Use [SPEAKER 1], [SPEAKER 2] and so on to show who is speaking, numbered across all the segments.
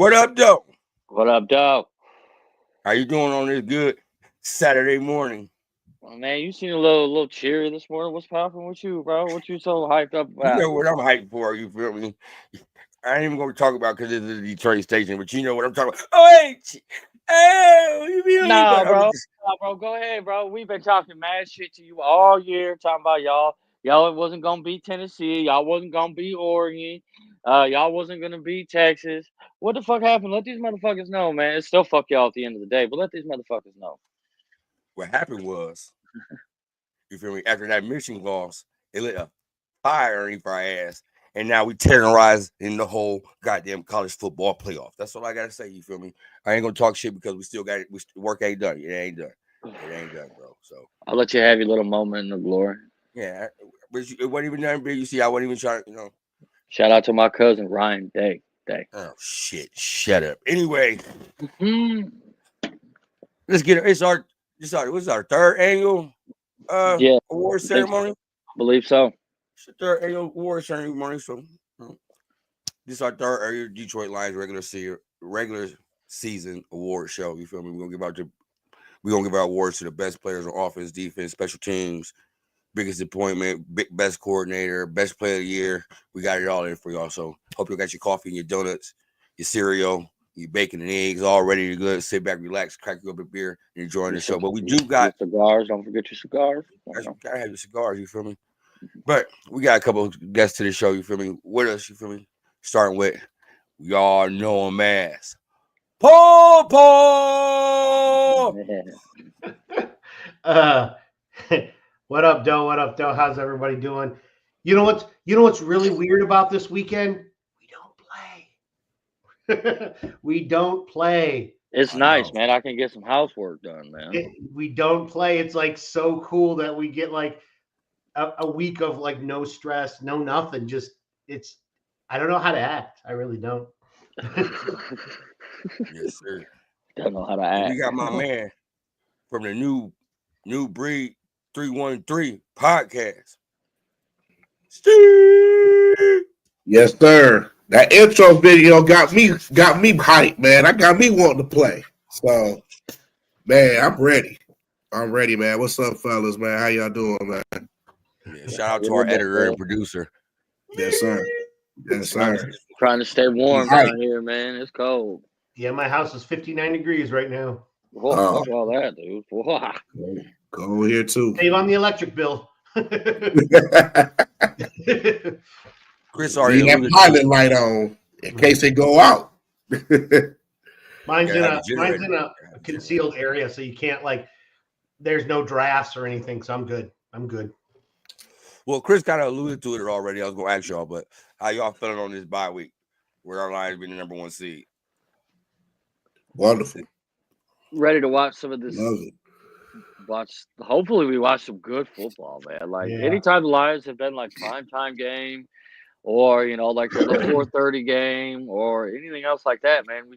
[SPEAKER 1] What up, though?
[SPEAKER 2] What up, dog?
[SPEAKER 1] How you doing on this good Saturday morning?
[SPEAKER 2] Well, man, you seem a little cheery this morning. What's popping with you, bro? What you so hyped up
[SPEAKER 1] You
[SPEAKER 2] about?
[SPEAKER 1] know what I'm hyped for, you feel me? I ain't even going to talk about because it's a Detroit station, but you know what I'm talking about. Oh, hey! Oh, you feel me?
[SPEAKER 2] Nah,
[SPEAKER 1] But I'm
[SPEAKER 2] bro.
[SPEAKER 1] just,
[SPEAKER 2] Nah, bro. Go ahead, bro. We've been talking mad shit to you all year, talking about y'all. Y'all wasn't gonna beat Tennessee. Y'all wasn't gonna beat Oregon. Y'all wasn't gonna beat Texas. What the fuck happened? Let these motherfuckers know, man. It's still fuck y'all at the end of the day, but let these motherfuckers know.
[SPEAKER 1] what happened was, you feel me? After that Michigan loss, it lit a fire underneath our ass. And now we terrorized in the whole goddamn college football playoff. That's all I got to say, you feel me? I ain't going to talk shit because we still got it. Work ain't done. It ain't done. It ain't done, bro. So
[SPEAKER 2] I'll let you have your little moment in the glory.
[SPEAKER 1] yeah, but it wasn't even nothing big. You see, I wasn't even trying, you know.
[SPEAKER 2] Shout out to my cousin Ryan Day.
[SPEAKER 1] Oh shit! Shut up. Anyway,
[SPEAKER 2] Mm-hmm.
[SPEAKER 1] let's get it. What's our third annual
[SPEAKER 2] Yeah,
[SPEAKER 1] award
[SPEAKER 2] I think
[SPEAKER 1] ceremony?
[SPEAKER 2] I believe so.
[SPEAKER 1] It's the third annual award ceremony. So this is our third annual Detroit Lions regular season award show. You feel me? We're gonna give our awards to the best players on offense, defense, special teams, biggest appointment, best coordinator, best player of the year. We got it all in for y'all. So hope you got your coffee and your donuts, your cereal, your bacon and eggs all ready to go. Sit back, relax, crack you up a beer, and enjoying the show. But we do got
[SPEAKER 2] your cigars. Don't forget your cigars.
[SPEAKER 1] you gotta have your cigars, you feel me? But we got a couple of guests to the show, you feel me? With us, you feel me? Starting with we all know him as Paul.
[SPEAKER 3] What up, Doe? What up, Doe? How's everybody doing? You know what's really weird about this weekend? We don't play. We don't play.
[SPEAKER 2] It's nice, man. I can get some housework done, man.
[SPEAKER 3] We don't play. It's like so cool that we get like a week of like no stress, no nothing. Just I don't know how to act. I really don't.
[SPEAKER 1] Yes, sir.
[SPEAKER 2] Don't know how to act.
[SPEAKER 1] We got my man from the new breed 313 podcast. Steve.
[SPEAKER 4] Yes, sir. That intro video got me hyped, man. I got me wanting to play. So, man, I'm ready. I'm ready, man. What's up, fellas, man? How y'all doing, man?
[SPEAKER 1] Yeah, shout out to our editor and producer.
[SPEAKER 4] Yes, sir. Yes, sir.
[SPEAKER 2] Trying to stay warm down here, man. It's cold.
[SPEAKER 3] Yeah, my house is 59 degrees right now.
[SPEAKER 2] Oh, fuck all that, dude.
[SPEAKER 4] Go here too.
[SPEAKER 3] Save on the electric bill.
[SPEAKER 1] Chris already
[SPEAKER 4] have pilot light on in case they go out.
[SPEAKER 3] Mine's in a concealed area, so you can't there's no drafts or anything, so I'm good.
[SPEAKER 1] Well, Chris kind of alluded to it already. I was going to ask y'all, but how y'all feeling on this bye week where our Lions being the number one seed?
[SPEAKER 4] Wonderful.
[SPEAKER 2] Ready to watch some of this.
[SPEAKER 4] Love it.
[SPEAKER 2] Hopefully we watch some good football, man. Anytime the Lions have been primetime game or, the 4:30 game or anything else like that, man,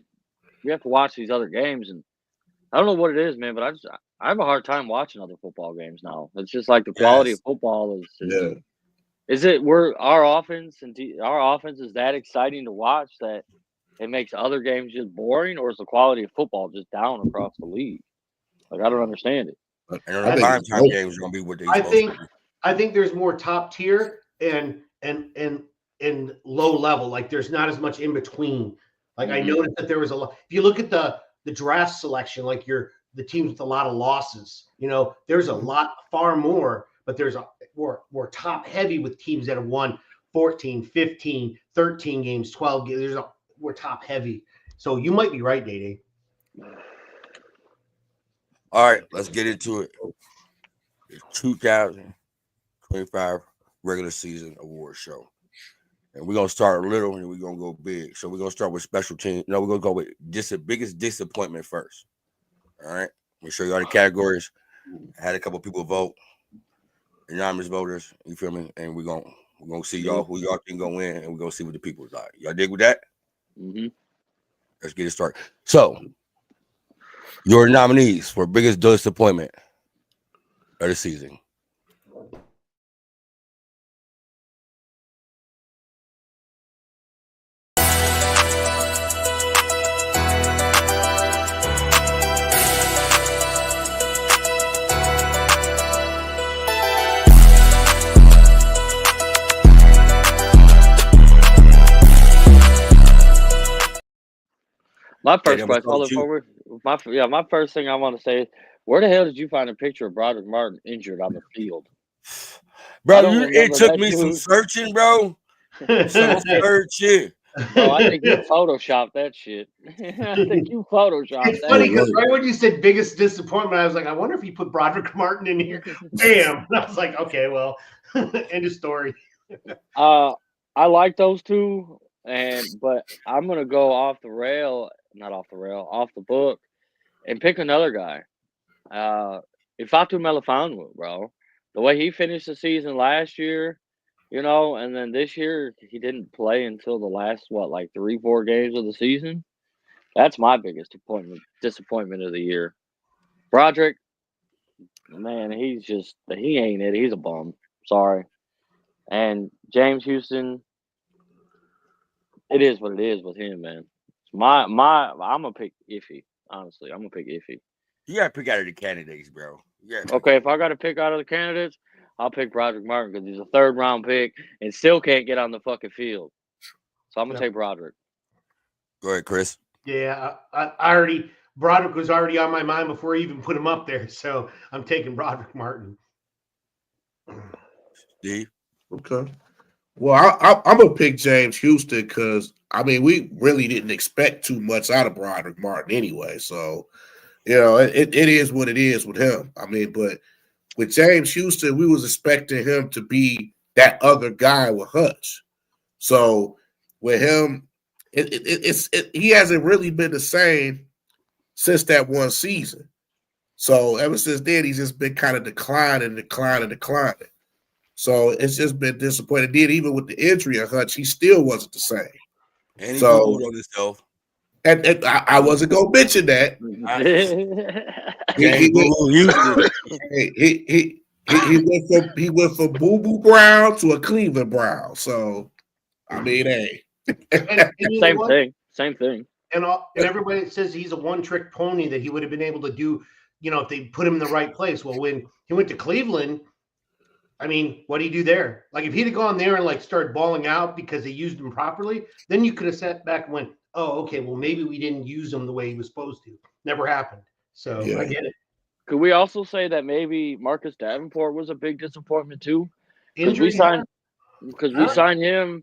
[SPEAKER 2] we have to watch these other games. And I don't know what it is, man, but I have a hard time watching other football games now. It's just the quality of football is Is it our offense is that exciting to watch that it makes other games just boring, or is the quality of football just down across the league? I don't understand it.
[SPEAKER 1] And the primetime games are going to be what they.
[SPEAKER 3] I think there's more top tier and low level. There's not as much in between. I noticed that there was a lot. If you look at the draft selection, the teams with a lot of losses, there's a lot, far more, but there's we're top heavy with teams that have won 14, 15, 13 games, 12 games. We're top heavy. So you might be right, DaeDae.
[SPEAKER 1] All right, let's get into it. The 2025 regular season award show. And we're going to start little and we're going to go big. So we're going to start with special teams. No, we're going to go with the biggest disappointment first. All right. We'll show you all the categories. I had a couple people vote. Anonymous voters. You feel me? And we're going to see y'all who y'all can go in and we're going to see what the people's like. Y'all dig with that?
[SPEAKER 2] Mm-hmm.
[SPEAKER 1] Let's get it started. So, your nominees for biggest disappointment of the season.
[SPEAKER 2] My first
[SPEAKER 1] that was
[SPEAKER 2] question, hold on,
[SPEAKER 1] you.
[SPEAKER 2] my first thing I want to say is, where the hell did you find a picture of Broderick Martin injured on the field?
[SPEAKER 1] Bro,
[SPEAKER 2] don't
[SPEAKER 1] it
[SPEAKER 2] remember
[SPEAKER 1] took
[SPEAKER 2] that
[SPEAKER 1] me some
[SPEAKER 2] dude.
[SPEAKER 1] searching, bro. Some searching.
[SPEAKER 2] Bro, I think you photoshopped that shit. I think you photoshopped
[SPEAKER 3] It's
[SPEAKER 2] that.
[SPEAKER 3] funny because right when you said biggest disappointment, I was like, I wonder if you put Broderick Martin in here. Bam! And I was like, okay, well, end of story.
[SPEAKER 2] I like those two, but I'm gonna go off the book, and pick another guy. Ifeatu Melifonwu, bro. The way he finished the season last year, and then this year he didn't play until the last 3-4 games of the season. That's my biggest disappointment of the year. Broderick, man, he ain't it. He's a bum. Sorry. And James Houston, it is what it is with him, man. I'm gonna pick Iffy. Honestly, I'm gonna pick Iffy.
[SPEAKER 1] You gotta pick out of the candidates, bro. Yeah.
[SPEAKER 2] Okay, if I got to pick out of the candidates, I'll pick Broderick Martin because he's a 3rd-round pick and still can't get on the fucking field. So I'm gonna take Broderick.
[SPEAKER 1] Go ahead, Chris.
[SPEAKER 3] Yeah, Broderick was already on my mind before I even put him up there, so I'm taking Broderick Martin.
[SPEAKER 1] Steve.
[SPEAKER 4] Okay. Well, I'm gonna pick James Houston because we really didn't expect too much out of Broderick Martin anyway. So, it is what it is with him. But with James Houston, we was expecting him to be that other guy with Hutch. So with him, he hasn't really been the same since that one season. So ever since then, he's just been kind of declining. So it's just been disappointing. Then even with the injury of Hutch, he still wasn't the same.
[SPEAKER 1] And he
[SPEAKER 4] so
[SPEAKER 1] on himself.
[SPEAKER 4] And I wasn't gonna mention that. He went from Boo Boo Brown to a Cleveland Brown. So hey.
[SPEAKER 2] Same thing.
[SPEAKER 3] And everybody says he's a one-trick pony that he would have been able to do, if they put him in the right place. Well, when he went to Cleveland, what do you do there? Like if he'd have gone there and started balling out because they used him properly, then you could have sat back and went, oh, okay, well maybe we didn't use him the way he was supposed to. Never happened. So yeah. I get it.
[SPEAKER 2] Could we also say that maybe Marcus Davenport was a big disappointment too? Because we signed him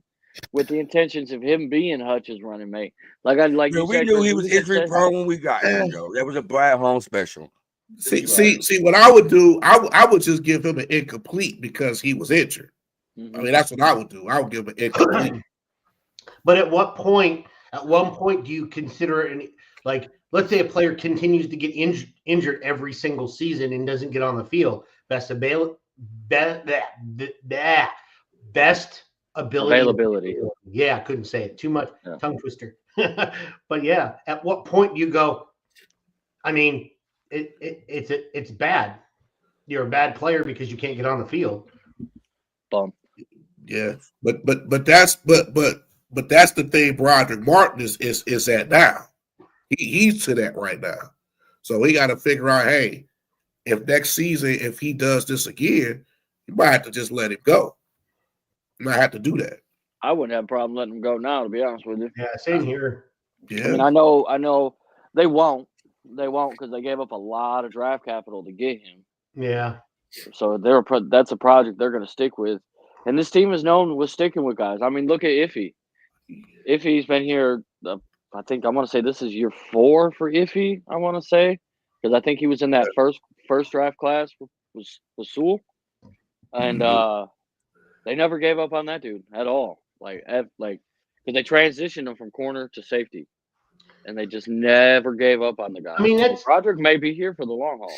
[SPEAKER 2] with the intentions of him being Hutch's running mate. We
[SPEAKER 1] knew he was injury prone when we got him, though. That was a Brad Home special.
[SPEAKER 4] See, what I would do, I would just give him an incomplete because he was injured.
[SPEAKER 2] Mm-hmm.
[SPEAKER 4] That's what I would do. I would give him an incomplete.
[SPEAKER 3] But at one point, do you consider let's say a player continues to get injured every single season and doesn't get on the field, best availability. Yeah, I couldn't say it. Too much tongue twister. But yeah, at what point do you go, it's bad. You're a bad player because you can't get on the field.
[SPEAKER 2] Bum.
[SPEAKER 4] Yeah, but that's the thing. Broderick Martin is at now. He's to that right now. So we got to figure out, hey, if next season if he does this again, you might have to just let him go. You might have to do that.
[SPEAKER 2] I wouldn't have a problem letting him go now, to be honest with you.
[SPEAKER 3] Yeah, same here.
[SPEAKER 4] Yeah.
[SPEAKER 2] I know they won't. They won't because they gave up a lot of draft capital to get him.
[SPEAKER 3] Yeah.
[SPEAKER 2] So that's a project they're going to stick with. And this team is known with sticking with guys. Look at Iffy. Iffy's been here, I think I want to say this is year 4 for Iffy, I want to say. Because I think he was in that first draft class with Sewell. And they never gave up on that dude at all. Because they transitioned him from corner to safety. And they just never gave up on the guy. Broderick may be here for the long haul.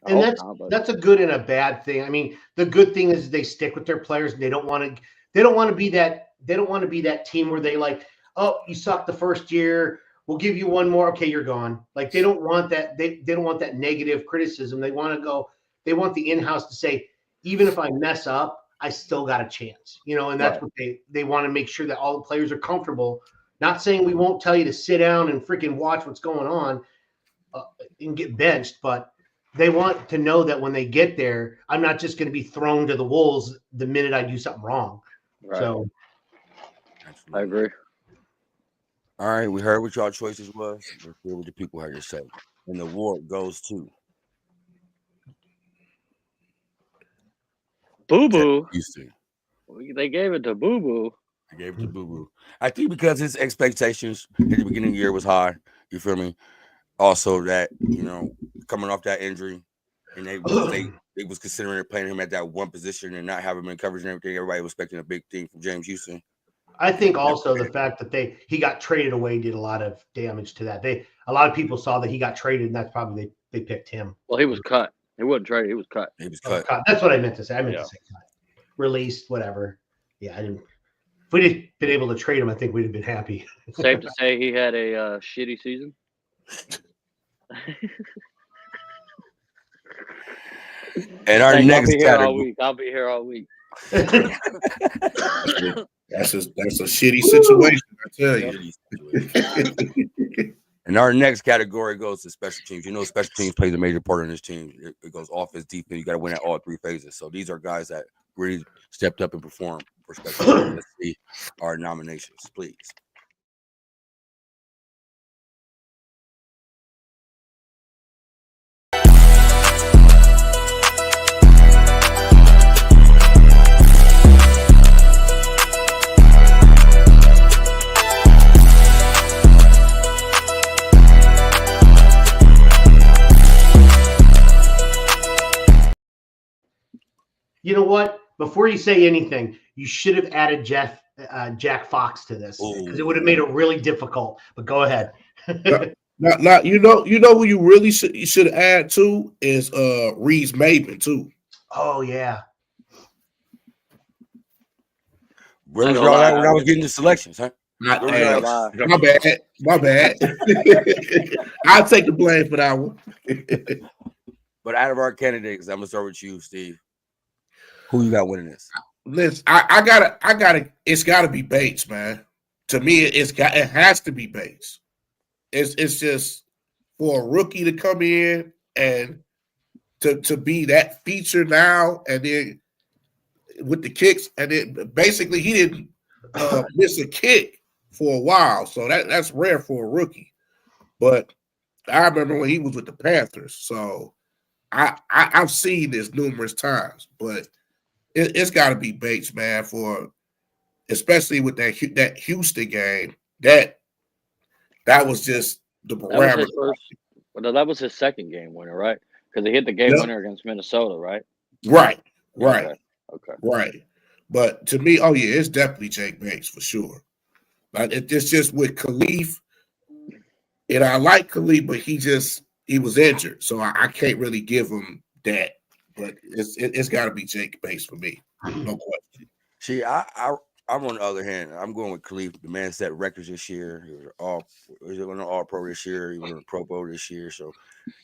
[SPEAKER 3] And that's a good and a bad thing. The good thing is they stick with their players and they don't want to be that team where they oh, you sucked the first year, we'll give you one more, okay, you're gone. They don't want that, they don't want that negative criticism. They want the in-house to say, even if I mess up, I still got a chance. And that's what they want to make sure that all the players are comfortable. Not saying we won't tell you to sit down and freaking watch what's going on and get benched, but they want to know that when they get there, I'm not just going to be thrown to the wolves the minute I do something wrong. Right. So
[SPEAKER 2] I agree.
[SPEAKER 1] All right, we heard what y'all choices was. Let's hear what the people had to say. And the award goes to
[SPEAKER 2] Boo Boo.
[SPEAKER 1] Houston.
[SPEAKER 2] They gave it to Boo Boo.
[SPEAKER 1] I gave it to Boo Boo. I think because his expectations at the beginning of the year was high. You feel me? Also, that coming off that injury, and they was considering playing him at that one position and not having him in coverage and everything. Everybody was expecting a big thing from James Houston.
[SPEAKER 3] I think also the fact that he got traded away did a lot of damage to that. A lot of people saw that he got traded, and that's probably they picked him.
[SPEAKER 2] Well, he was cut. He wasn't traded. He was cut.
[SPEAKER 1] He was cut.
[SPEAKER 3] That's what I meant to say. I meant to say cut. Released, whatever. Yeah, I didn't. If we'd have been able to trade him, I think we'd have been happy.
[SPEAKER 2] Safe to say he had a shitty season.
[SPEAKER 1] And our next category.
[SPEAKER 2] I'll be here all week.
[SPEAKER 4] That's a shitty situation, I tell you.
[SPEAKER 1] And our next category goes to special teams. Special teams plays a major part in this team. It goes offense, defense. You got to win at all three phases. So these are guys that really stepped up and performed for special teams. Let's see our nominations, please.
[SPEAKER 3] You know what? Before you say anything, you should have added Jack Fox to this because it would have made it really difficult. But go ahead.
[SPEAKER 4] Now, you know who you really should add to is Reese Maven too.
[SPEAKER 3] Oh yeah.
[SPEAKER 1] Where was y'all at when I was getting the selections, huh?
[SPEAKER 4] My bad. I'll take the blame for that one.
[SPEAKER 1] But out of our candidates, I'm gonna start with you, Steve. Who you got winning this?
[SPEAKER 4] Listen, I gotta. It's gotta be Bates, man. To me, it has to be Bates. It's just for a rookie to come in and to be that feature now, and then with the kicks, and then basically he didn't miss a kick for a while, so that's rare for a rookie. But I remember when he was with the Panthers, so I've seen this numerous times, but it's got to be Bates, man, for especially with that Houston game. That was just the parameter.
[SPEAKER 2] That was his second game winner, right? Because he hit the game winner against Minnesota, right?
[SPEAKER 4] Right.
[SPEAKER 2] Okay.
[SPEAKER 4] Right. But to me, oh yeah, it's definitely Jake Bates for sure. Like it's just with Khalif, and I like Khalif, but he was injured, so I can't really give him that. But it's got to be Jake Bates for me, no question.
[SPEAKER 1] See, I'm on the other hand. I'm going with Khalif. The man set records this year. He was an All-Pro this year. He was a Pro Bowl this year. So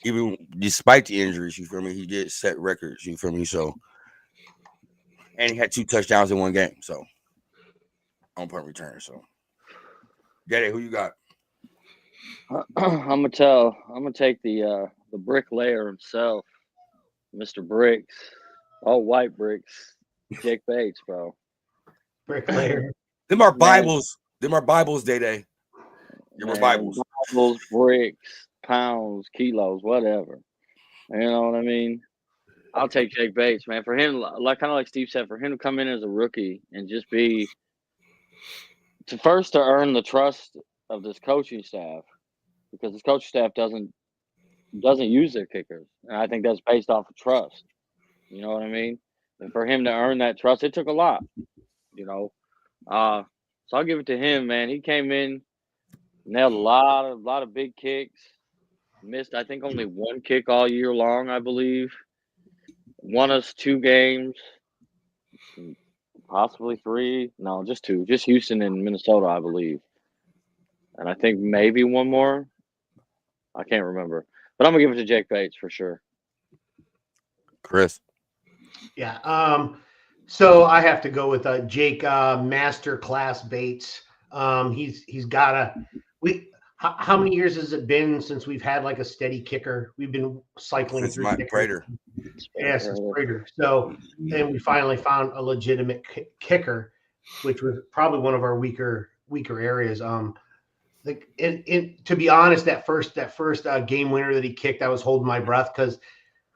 [SPEAKER 1] even despite the injuries, you feel me, he did set records. You feel me? So, and he had 2 touchdowns in one game. So on punt return. So, DaeDae, who you got?
[SPEAKER 2] I'm gonna take the bricklayer himself, Mr. Bricks, all white bricks, Jake Bates, bro.
[SPEAKER 3] Bricklayer.
[SPEAKER 1] Them are Bibles. Them are Bibles, DaeDae. Them are Bibles.
[SPEAKER 2] Bibles, bricks, pounds, kilos, whatever. You know what I mean? I'll take Jake Bates, man. For him, kind of like Steve said, for him to come in as a rookie and just to earn the trust of this coaching staff, because this coaching staff doesn't use their kickers, and I think that's based off of trust. You know what I mean? And for him to earn that trust, it took a lot. So I'll give it to him, man. He came in, nailed a lot of big kicks. Missed, I think, only one kick all year long, I believe. Won us 2 games, possibly 3. No, just 2. Just Houston and Minnesota, I believe. And I think maybe one more. I can't remember. But I'm going to give it to Jake Bates for sure.
[SPEAKER 1] Chris.
[SPEAKER 3] Yeah. So I have to go with Jake Masterclass Bates. He's got how many years has it been since we've had like a steady kicker? We've been cycling
[SPEAKER 1] Since
[SPEAKER 3] through
[SPEAKER 1] Mike Prater.
[SPEAKER 3] Yeah, since Prater. So then we finally found a legitimate kicker, which was probably one of our weaker areas. like to be honest, that first game winner that he kicked, I was holding my breath because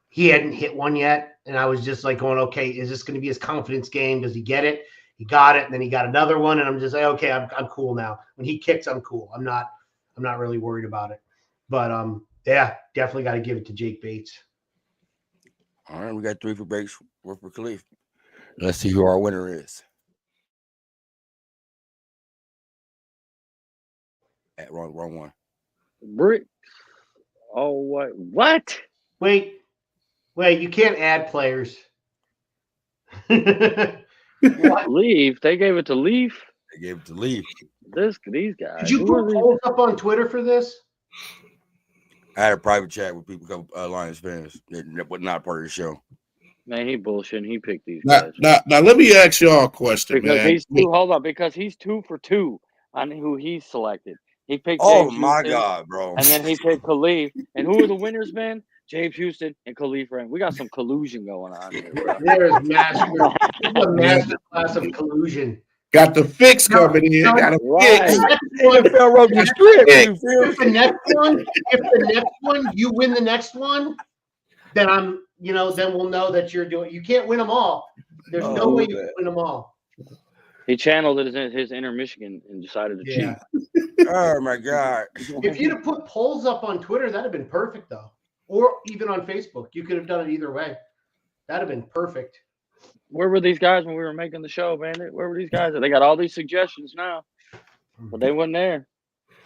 [SPEAKER 3] he hadn't hit one yet, and I was just like going, okay, is this going to be his confidence game? Does he get it? He got it, and then he got another one, and I'm just like, okay, I'm cool now. When he kicks, I'm cool. I'm not really worried about it. But yeah, definitely got to give it to Jake Bates.
[SPEAKER 1] All right, we got 3 for Bates, 1 for Khalif. Let's see who our winner is. Wrong one.
[SPEAKER 2] Brick. Oh, what?
[SPEAKER 3] Wait, you can't add players.
[SPEAKER 2] Leaf. They gave it to Leaf.
[SPEAKER 1] They gave it to Leaf.
[SPEAKER 2] These guys.
[SPEAKER 3] Did you put polls up on Twitter for this?
[SPEAKER 1] I had a private chat with people, Lions fans, that was not part of the show.
[SPEAKER 2] Man, he bullshitting. He picked these
[SPEAKER 4] Now,
[SPEAKER 2] guys.
[SPEAKER 4] now, let me ask y'all a question,
[SPEAKER 2] Because
[SPEAKER 4] man.
[SPEAKER 2] he's 2 for 2 on who he selected. He picked
[SPEAKER 1] Oh
[SPEAKER 2] James
[SPEAKER 1] my
[SPEAKER 2] Houston,
[SPEAKER 1] God, bro!
[SPEAKER 2] and then he picked Khalif. And who are the winners, man? James Houston and Khalif. We got some collusion going on here, bro.
[SPEAKER 3] There's a master class of collusion.
[SPEAKER 4] Got the fix coming in. Got a fix.
[SPEAKER 1] NFL wrote the script.
[SPEAKER 3] If the next one, you win the next one, then then we'll know that you're doing. You can't win them all. There's no way you can win them all.
[SPEAKER 2] He channeled his inner Michigan and decided to cheat.
[SPEAKER 1] Oh my God!
[SPEAKER 3] If you'd have put polls up on Twitter, that'd have been perfect, though, or even on Facebook. You could have done it either way. That'd have been perfect.
[SPEAKER 2] Where were these guys when we were making the show, Bandit? Where were these guys? They got all these suggestions now, but they weren't there.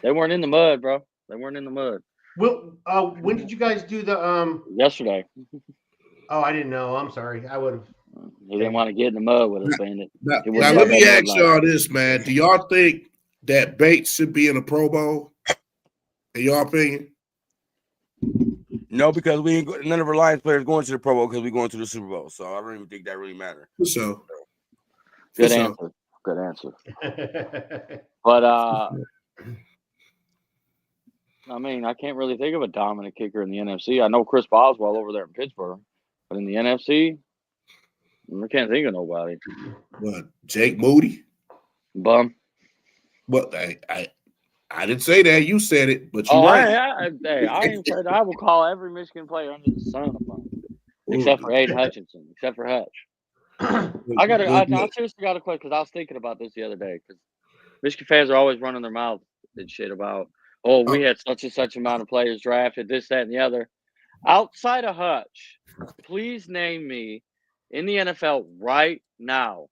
[SPEAKER 2] They weren't in the mud, bro. They weren't in the mud.
[SPEAKER 3] Well, when did you guys do the
[SPEAKER 2] Yesterday.
[SPEAKER 3] Oh, I didn't know. I'm sorry. I would have.
[SPEAKER 2] He didn't want to get in the mud with us, Bandit.
[SPEAKER 4] Now let me ask y'all this, man. Do y'all think that Bates should be in a Pro Bowl? In your opinion?
[SPEAKER 1] No, because none of our Lions players going to the Pro Bowl because we're going to the Super Bowl. So I don't even think that really matters.
[SPEAKER 4] So
[SPEAKER 2] good answer. Good answer. But I mean, I can't really think of a dominant kicker in the NFC. I know Chris Boswell over there in Pittsburgh, but in the NFC, I can't think of nobody.
[SPEAKER 4] What? Jake Moody?
[SPEAKER 2] Bum.
[SPEAKER 4] But I didn't say that. You said it, but you're right.
[SPEAKER 2] I ain't said I will call every Michigan player under the sun a bum, except for Aiden Hutchinson, except for Hutch. I seriously got a question because I was thinking about this the other day because Michigan fans are always running their mouth and shit about, we had such and such amount of players drafted, this, that, and the other. Outside of Hutch, please name me in the NFL right now,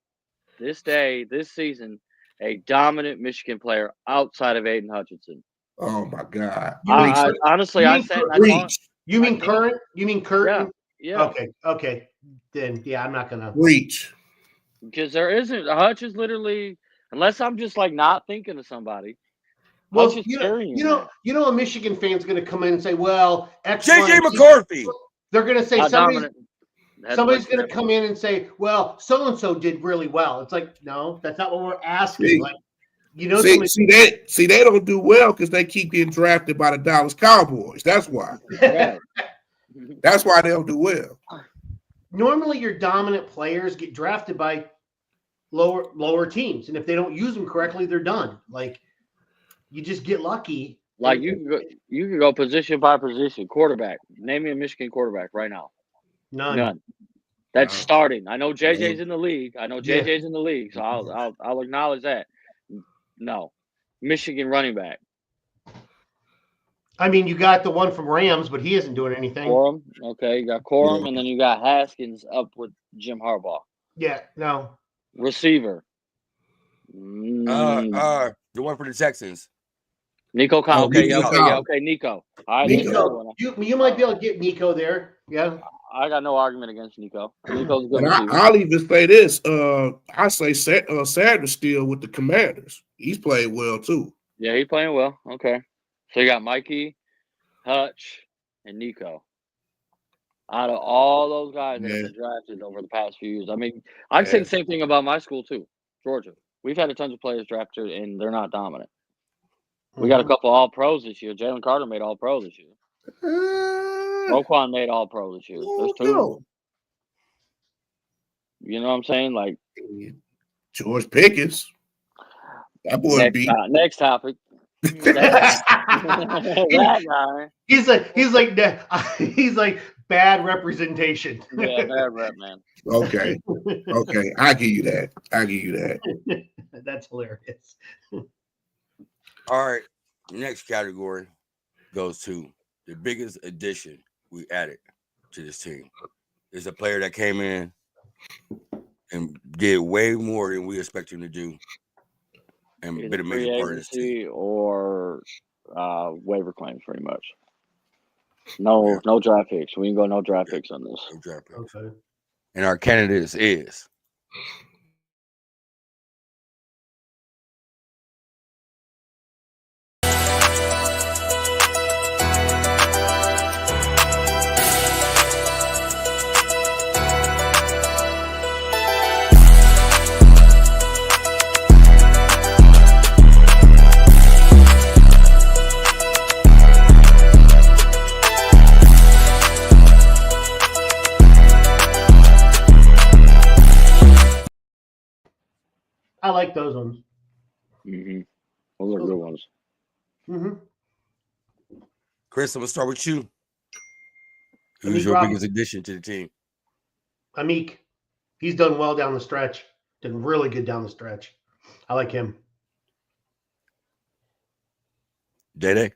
[SPEAKER 2] this day, this season, a dominant Michigan player outside of Aiden Hutchinson.
[SPEAKER 4] Oh my God!
[SPEAKER 2] Honestly, I said,
[SPEAKER 3] you mean current? You mean current?
[SPEAKER 2] Yeah.
[SPEAKER 3] Okay. Then I'm not gonna
[SPEAKER 4] reach
[SPEAKER 2] because there isn't. Hutch is literally, unless I'm just like not thinking of somebody.
[SPEAKER 3] Well, a Michigan fan's gonna come in and say, "Well,
[SPEAKER 1] JJ McCarthy."
[SPEAKER 3] They're gonna say somebody's gonna come in and say, "Well, so and so did really well." It's like, no, that's not what we're asking.
[SPEAKER 4] See, they don't do well because they keep getting drafted by the Dallas Cowboys. That's why. That's why they don't do well.
[SPEAKER 3] Normally, your dominant players get drafted by lower teams, and if they don't use them correctly, they're done. Like, you just get lucky.
[SPEAKER 2] Like you can go position by position. Quarterback. Name me a Michigan quarterback right now. None. That's starting. I know JJ's in the league. So I'll acknowledge that. No. Michigan running back.
[SPEAKER 3] I mean, you got the one from Rams, but he isn't doing anything.
[SPEAKER 2] Corum. Okay, you got Corum, and then you got Haskins up with Jim Harbaugh.
[SPEAKER 3] Yeah, no.
[SPEAKER 2] Receiver.
[SPEAKER 1] The one for the Texans.
[SPEAKER 2] Nico Collins. Okay, Nico. All right,
[SPEAKER 3] Nico. You might be able to get Nico there. Yeah.
[SPEAKER 2] I got no argument against Nico. Nico's good.
[SPEAKER 4] I'll even say this. I say Sanders still with the Commanders. He's playing well too.
[SPEAKER 2] Yeah, he's playing well. Okay. So you got Mikey, Hutch, and Nico. Out of all those guys that have been drafted over the past few years, I mean, I'd say the same thing about my school too, Georgia. We've had a ton of players drafted, and they're not dominant. We got a couple All-Pros this year. Jalen Carter made All-Pro this year. Roquan made All-Pro this year. There's two of them. You know what I'm saying? Like
[SPEAKER 4] George Pickens. That boy
[SPEAKER 2] next topic. That guy.
[SPEAKER 3] He's like bad representation.
[SPEAKER 2] Yeah, bad rep, man.
[SPEAKER 4] Okay. Okay. I give you that.
[SPEAKER 3] That's hilarious.
[SPEAKER 1] All right. Next category goes to the biggest addition we added to this team. It's a player that came in and did way more than we expected him to do, and
[SPEAKER 2] Either
[SPEAKER 1] been a
[SPEAKER 2] free
[SPEAKER 1] major part of this team.
[SPEAKER 2] agency or waiver claims, pretty much. No draft picks. We can go no draft picks on this.
[SPEAKER 1] No draft picks.
[SPEAKER 3] Okay.
[SPEAKER 1] And our candidates is
[SPEAKER 3] I like those ones.
[SPEAKER 2] Mm-hmm. Those are good ones.
[SPEAKER 3] Mm-hmm.
[SPEAKER 1] Chris. I'm gonna start with you.
[SPEAKER 3] Amik
[SPEAKER 1] Who's your
[SPEAKER 3] Robinson.
[SPEAKER 1] biggest addition to the team?
[SPEAKER 3] Amik, he's done well down the stretch. Done really good down the stretch. I like him.
[SPEAKER 1] DaeDae.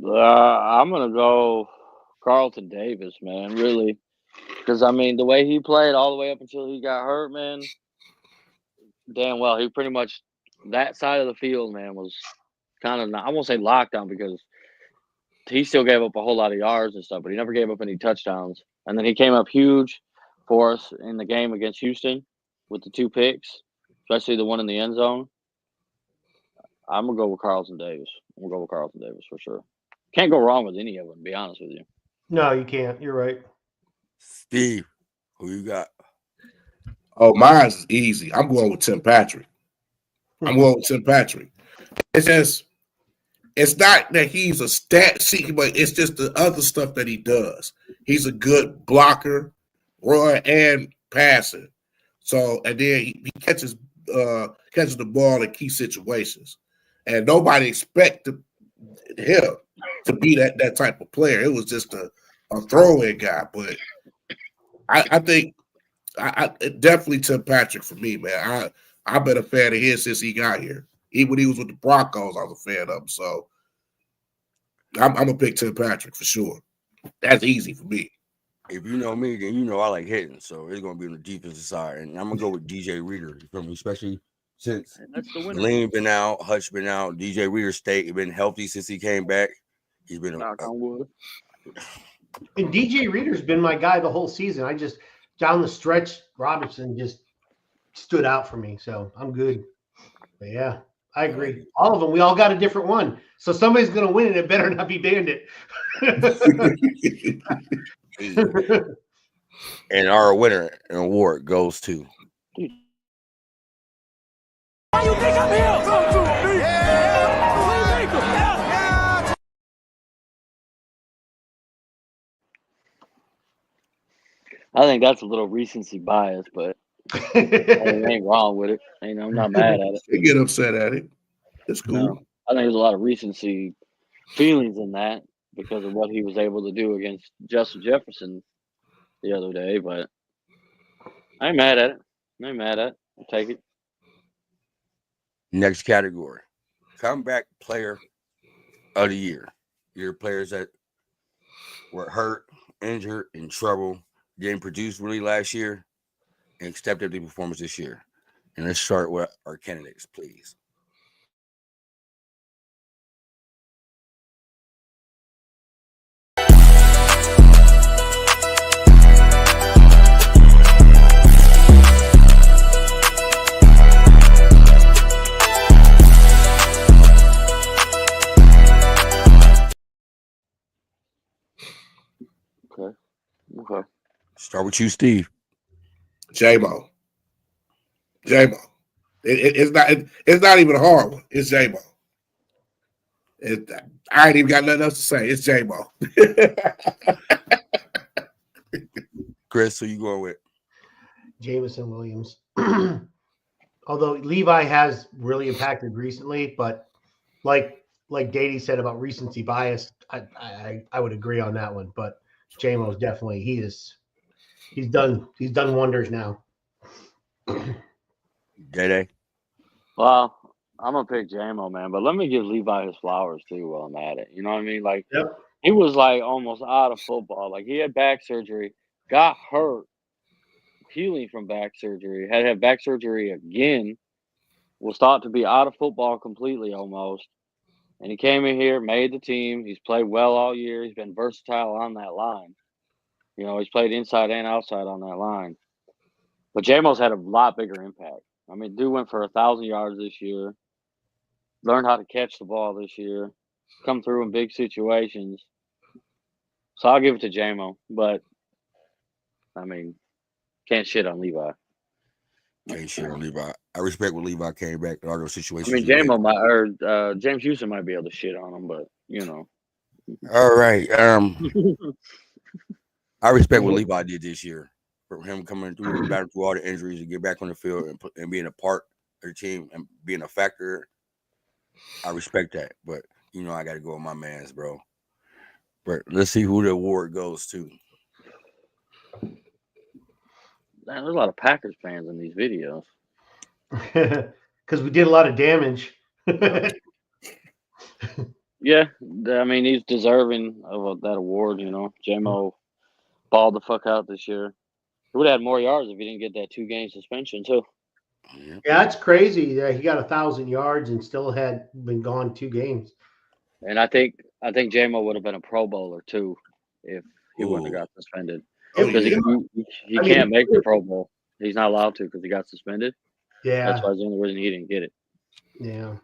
[SPEAKER 2] I'm gonna go Carlton Davis, man. Really, because I mean the way he played all the way up until he got hurt, man. Damn well, he pretty much that side of the field, man, was kind of I won't say lockdown because he still gave up a whole lot of yards and stuff, but he never gave up any touchdowns. And then he came up huge for us in the game against Houston with the 2 picks, especially the one in the end zone. I'm gonna go with Carlton Davis. I'm gonna go with Carlton Davis for sure. Can't go wrong with any of them, to be honest with you.
[SPEAKER 3] No, you can't. You're right.
[SPEAKER 1] Steve, who you got?
[SPEAKER 4] Oh, mine's easy. I'm going with Tim Patrick. It's just, it's not that he's a stat seeker, but it's just the other stuff that he does. He's a good blocker, runner, and passer. So, and then he catches the ball in key situations. And nobody expected him to be that type of player. It was just a throw-in guy. But I think I definitely Tim Patrick for me, man. I've been a fan of his since he got here. Even when he was with the Broncos, I was a fan of him. So I'm gonna pick Tim Patrick for sure. That's easy for me.
[SPEAKER 1] If you know me, then you know I like hitting, so it's gonna be on the defensive side, and I'm gonna go with DJ Reader. You feel me? Especially since
[SPEAKER 2] That's the winner.
[SPEAKER 1] Lean been out, Hutch been out, DJ Reader been healthy since he came back. He's been
[SPEAKER 2] Knock on wood.
[SPEAKER 3] And DJ Reader's been my guy the whole season. I just down the stretch, Robinson just stood out for me. So I'm good. But yeah, I agree. All of them. We all got a different one. So somebody's gonna win, and it better not be Bandit.
[SPEAKER 1] And our winner and award goes to
[SPEAKER 5] Why you think I'm here? Come to me.
[SPEAKER 2] I think that's a little recency bias, but ain't wrong with it. I'm not mad at it.
[SPEAKER 4] They get upset at it. It's cool.
[SPEAKER 2] No, I think there's a lot of recency feelings in that because of what he was able to do against Justin Jefferson the other day. But I ain't mad at it. I'll take it.
[SPEAKER 1] next category. Comeback player of the year. Your players that were hurt, injured, in trouble, didn't produce really last year, and stepped up the performance this year. And let's start with our candidates, please.
[SPEAKER 2] Okay.
[SPEAKER 1] Start with you, Steve.
[SPEAKER 4] J-Mo. It's not even a hard one. It's J-Mo. I ain't even got nothing else to say. It's J-Mo.
[SPEAKER 1] Chris, who you going with?
[SPEAKER 3] Jameson Williams. Although Levi has really impacted recently, but like like DaeDae said about recency bias, I would agree on that one. But J-Mo's definitely he's done wonders now.
[SPEAKER 1] DaeDae.
[SPEAKER 2] Well, I'm gonna pick J-Mo, man, but let me give Levi his flowers too while I'm at it. You know what I mean? Like
[SPEAKER 3] Yep.
[SPEAKER 2] he was like almost out of football. Like he had back surgery, got hurt, healing from back surgery, had to have back surgery again, was thought to be out of football completely almost. And he came in here, made the team. He's played well all year. He's been versatile on that line. You know, he's played inside and outside on that line. But J-Mo's had a lot bigger impact. I mean, dude went for 1,000 yards this year, learned how to catch the ball this year, come through in big situations. So I'll give it to J-Mo. But, I mean, can't shit on Levi.
[SPEAKER 1] Can't shit on Levi. I respect when Levi came back in all those situations.
[SPEAKER 2] I mean,
[SPEAKER 1] he
[SPEAKER 2] J-Mo might, or James Houston might be able to shit on him, but, you know.
[SPEAKER 1] made. All right. I respect what Levi did this year. For him coming through, battle through all the injuries and get back on the field and being a part of the team and being a factor. I respect that. But, you know, I got to go with my mans, bro. But let's see who the award goes to.
[SPEAKER 2] Man, there's a lot of Packers fans in these videos.
[SPEAKER 3] Because we did a lot of damage.
[SPEAKER 2] Yeah, I mean, he's deserving of that award, you know. J-Mo balled the fuck out this year. He would have had more yards if he didn't get that 2-game suspension, too.
[SPEAKER 3] Yeah, that's crazy. Yeah, he got 1,000 yards and still had been gone 2 games.
[SPEAKER 2] And I think J-Mo would have been a Pro Bowler, too, if he wouldn't have got suspended.
[SPEAKER 4] Oh,
[SPEAKER 2] Because
[SPEAKER 4] yeah.
[SPEAKER 2] he can't make the Pro Bowl. He's not allowed to because he got suspended.
[SPEAKER 3] Yeah.
[SPEAKER 2] That's why it's the only reason he didn't get it.
[SPEAKER 3] Yeah.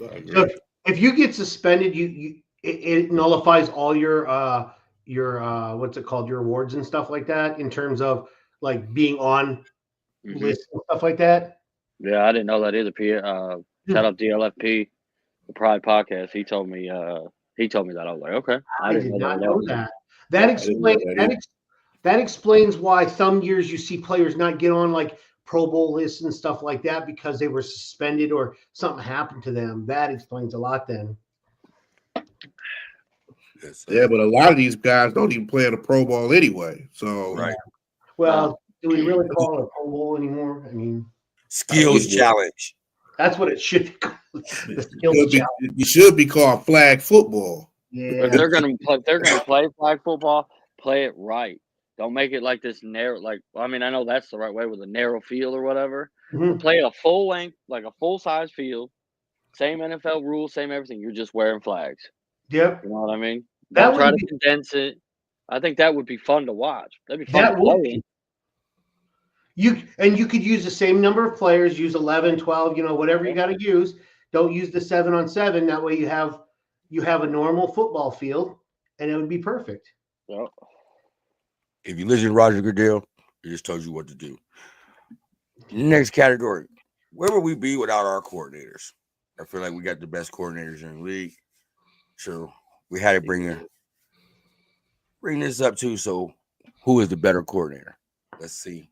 [SPEAKER 4] I agree.
[SPEAKER 3] So if you get suspended, it nullifies all your what's it called, your awards and stuff like that in terms of like being on lists and stuff like that.
[SPEAKER 2] Yeah, I didn't know that either. Shout out DLFP, the Pride Podcast. He told me that. I was like, okay.
[SPEAKER 3] I did not know that.
[SPEAKER 4] I didn't know that either.
[SPEAKER 3] That explains why some years you see players not get on like Pro Bowl lists and stuff like that because they were suspended or something happened to them. That explains a lot then.
[SPEAKER 4] Yeah, but a lot of these guys don't even play in the Pro Bowl anyway. So
[SPEAKER 1] Right.
[SPEAKER 3] Well, do we really call it a Pro Bowl anymore? I mean,
[SPEAKER 1] Skills challenge.
[SPEAKER 3] that's what it should be called. The skills challenge.
[SPEAKER 4] you should be called flag football.
[SPEAKER 3] Yeah.
[SPEAKER 2] If they're gonna play flag football, play it right. Don't make it like this narrow. Like, I mean, I know that's the right way with a narrow field or whatever.
[SPEAKER 3] Mhm.
[SPEAKER 2] Play a full length, like a full size field. Same NFL rules, same everything. You're just wearing flags.
[SPEAKER 3] Yep.
[SPEAKER 2] You know what I mean?
[SPEAKER 3] That
[SPEAKER 2] Don't try
[SPEAKER 3] would
[SPEAKER 2] to
[SPEAKER 3] be-
[SPEAKER 2] condense it. I think that would be fun to watch. That'd be fun
[SPEAKER 3] That
[SPEAKER 2] to
[SPEAKER 3] would
[SPEAKER 2] play.
[SPEAKER 3] be. You could use the same number of players, use 11, 12, whatever you got to use. Don't use the 7-on-7. That way you have a normal football field, and it would be perfect.
[SPEAKER 2] Yep.
[SPEAKER 1] If you listen to Roger Goodell, he just told you what to do. Next category. Where would we be without our coordinators? I feel like we got the best coordinators in the league. So we had to bring this up too. So who is the better coordinator? Let's see.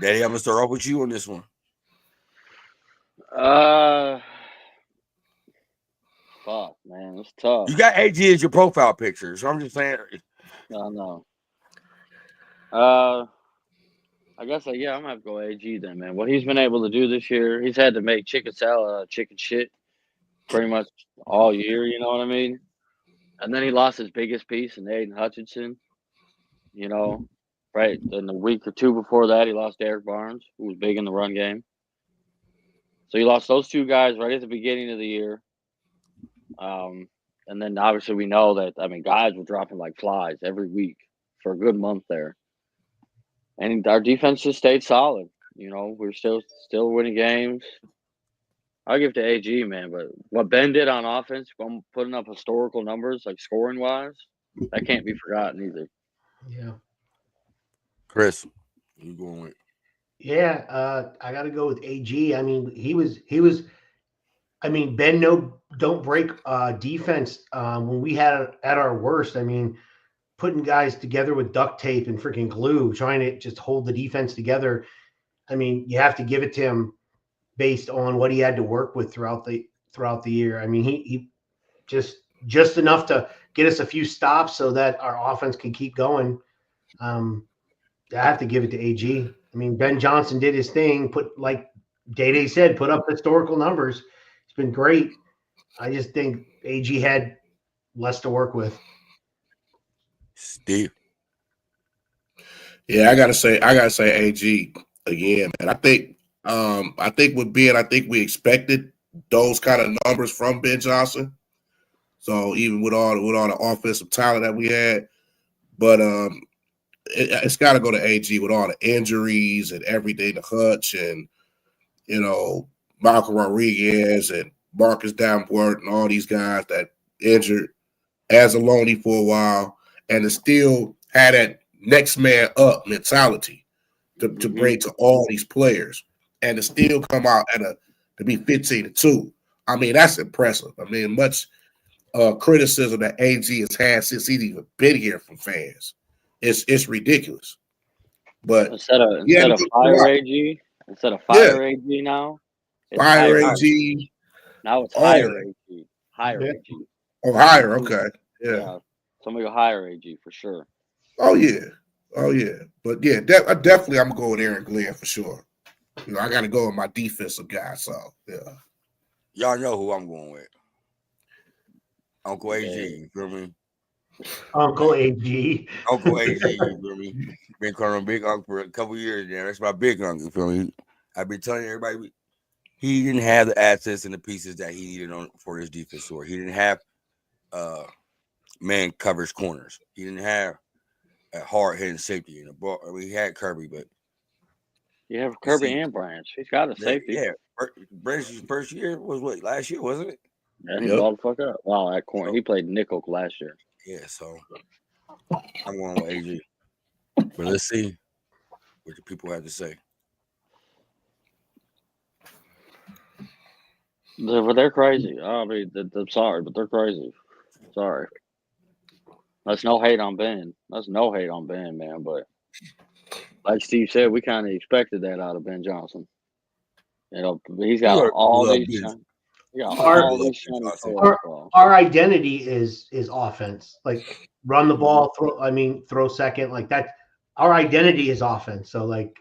[SPEAKER 1] Daddy, I'm gonna start off with you on this one.
[SPEAKER 2] Fuck, man, it's tough.
[SPEAKER 1] You got AG as your profile picture, so I'm just saying.
[SPEAKER 2] I know. I guess I'm gonna have to go AG then, man. What he's been able to do this year, he's had to make chicken salad, chicken shit, pretty much all year. You know what I mean? And then he lost his biggest piece in Aiden Hutchinson. You know, right? In the week or two before that, he lost Derek Barnes, who was big in the run game. So he lost those two guys right at the beginning of the year. And then obviously we know that, guys were dropping like flies every week for a good month there. And our defense just stayed solid. You know, we're still winning games. I'll give it to AG, man. But what Ben did on offense, putting up historical numbers, like scoring wise, that can't be forgotten either.
[SPEAKER 3] Yeah.
[SPEAKER 1] Chris, you going with?
[SPEAKER 3] Yeah, I got to go with AG. I mean, he was. I mean, Ben, don't break defense. When we had it at our worst, I mean, putting guys together with duct tape and freaking glue, trying to just hold the defense together. I mean, you have to give it to him based on what he had to work with throughout the year. I mean, he just enough to get us a few stops so that our offense can keep going. I have to give it to AG. I mean, Ben Johnson did his thing, like DaeDae said, put up historical numbers. It's been great. I just think AG had less to work with.
[SPEAKER 1] Steve.
[SPEAKER 4] Yeah, I gotta say AG again, man. I think with Ben, I think we expected those kind of numbers from Ben Johnson. So even with all the offensive talent that we had, but it's got to go to AG with all the injuries and everything, the Hutch and Michael Rodriguez and Marcus Davenport and all these guys that injured as a loanee for a while, and to still had that next man up mentality to bring to all these players, and to still come out to be 15-2. I mean, that's impressive. I mean, much criticism that AG has had since he's even been here from fans. It's ridiculous. But
[SPEAKER 2] instead of fire AG now, it's
[SPEAKER 4] fire AG.
[SPEAKER 2] Now it's higher AG. Higher AG.
[SPEAKER 4] Oh, higher. Okay. Yeah.
[SPEAKER 2] Somebody go higher AG for sure.
[SPEAKER 4] Oh yeah. But yeah, definitely I'm going with Aaron Glenn for sure. I got to go with my defensive guy. So yeah.
[SPEAKER 1] Y'all know who I'm going with. Uncle AG, you feel me?
[SPEAKER 3] Uncle AG.
[SPEAKER 1] Uncle AG, you feel me? Been calling him Big Uncle for a couple years now. That's my big uncle, you feel me? I've been telling everybody he didn't have the assets and the pieces that he needed for his defense work. He didn't have man coverage corners. He didn't have a hard hitting safety in the ball. I mean, he had Kirby, but
[SPEAKER 2] you have Kirby and Branch. He's got a safety.
[SPEAKER 1] Yeah, Branch's first year was what, last year, wasn't it?
[SPEAKER 2] Yeah, he balled the fuck up. Wow, that corner. He played nickel last year.
[SPEAKER 1] Yeah, so I'm going with AG. But let's see what the people have to say.
[SPEAKER 2] But they're crazy. I mean, I'm sorry, but they're crazy. Sorry. That's no hate on Ben. Man. But like Steve said, we kind of expected that out of Ben Johnson. He's got all these.
[SPEAKER 3] Our identity is offense. Like run the ball, throw second, like that. Our identity is offense. So like,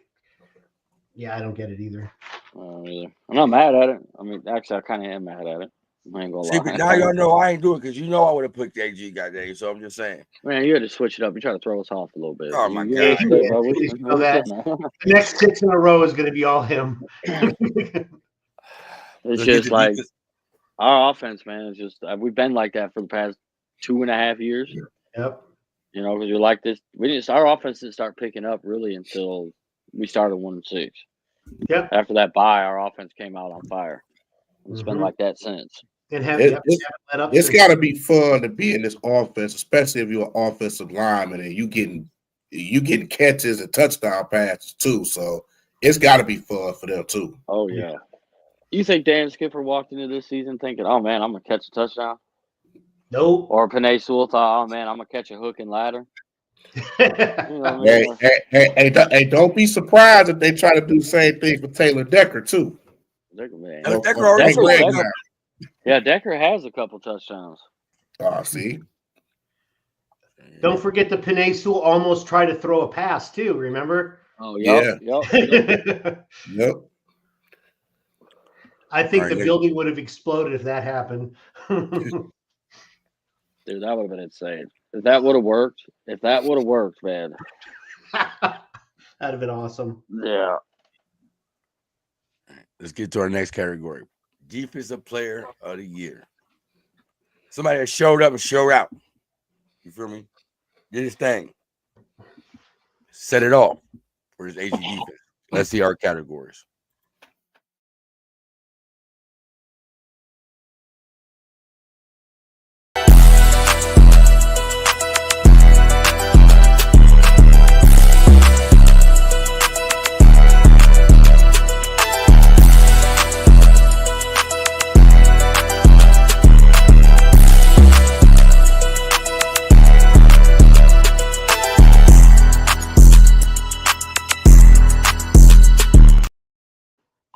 [SPEAKER 3] yeah, I don't get it either.
[SPEAKER 2] I'm not mad at it. I mean, actually, I kind of am mad at it. I ain't gonna lie.
[SPEAKER 1] But now y'all know I ain't doing it because I would have picked AG goddamn. So I'm just saying.
[SPEAKER 2] Man, you had to switch it up. You try to throw us off a little bit.
[SPEAKER 1] Oh my god!
[SPEAKER 3] The next 6 in a row is going to be all him.
[SPEAKER 2] It's just like our offense, man. It's just we've been like that for the past 2.5 years.
[SPEAKER 3] Yep.
[SPEAKER 2] Because you're like this. Our offense didn't start picking up really until we started 1-6.
[SPEAKER 3] Yep.
[SPEAKER 2] After that bye, our offense came out on fire. It's been like that since.
[SPEAKER 4] It's got to be fun to be in this offense, especially if you're an offensive lineman and you getting catches and touchdown passes too. So it's got to be fun for them too.
[SPEAKER 2] Oh yeah. You think Dan Skipper walked into this season thinking, "Oh man, I'm gonna catch a touchdown"?
[SPEAKER 3] Nope.
[SPEAKER 2] Or Penei Sewell thought, "Oh man, I'm gonna catch a hook and ladder."
[SPEAKER 4] Hey, don't be surprised if they try to do the same thing for Taylor Decker too.
[SPEAKER 2] Decker has a couple touchdowns.
[SPEAKER 4] See.
[SPEAKER 3] Don't forget the Penei Sewell almost tried to throw a pass too. Remember?
[SPEAKER 2] Oh yeah.
[SPEAKER 4] Yep.
[SPEAKER 3] I think the building would have exploded if that happened.
[SPEAKER 2] Dude, that would have been insane. If that would have worked, man.
[SPEAKER 3] That'd have been awesome.
[SPEAKER 2] Yeah.
[SPEAKER 1] Let's get to our next category. Defensive Player of the Year. Somebody that showed up and showed out. You feel me? Did his thing. Set it off. for this AG defense? Let's see our categories.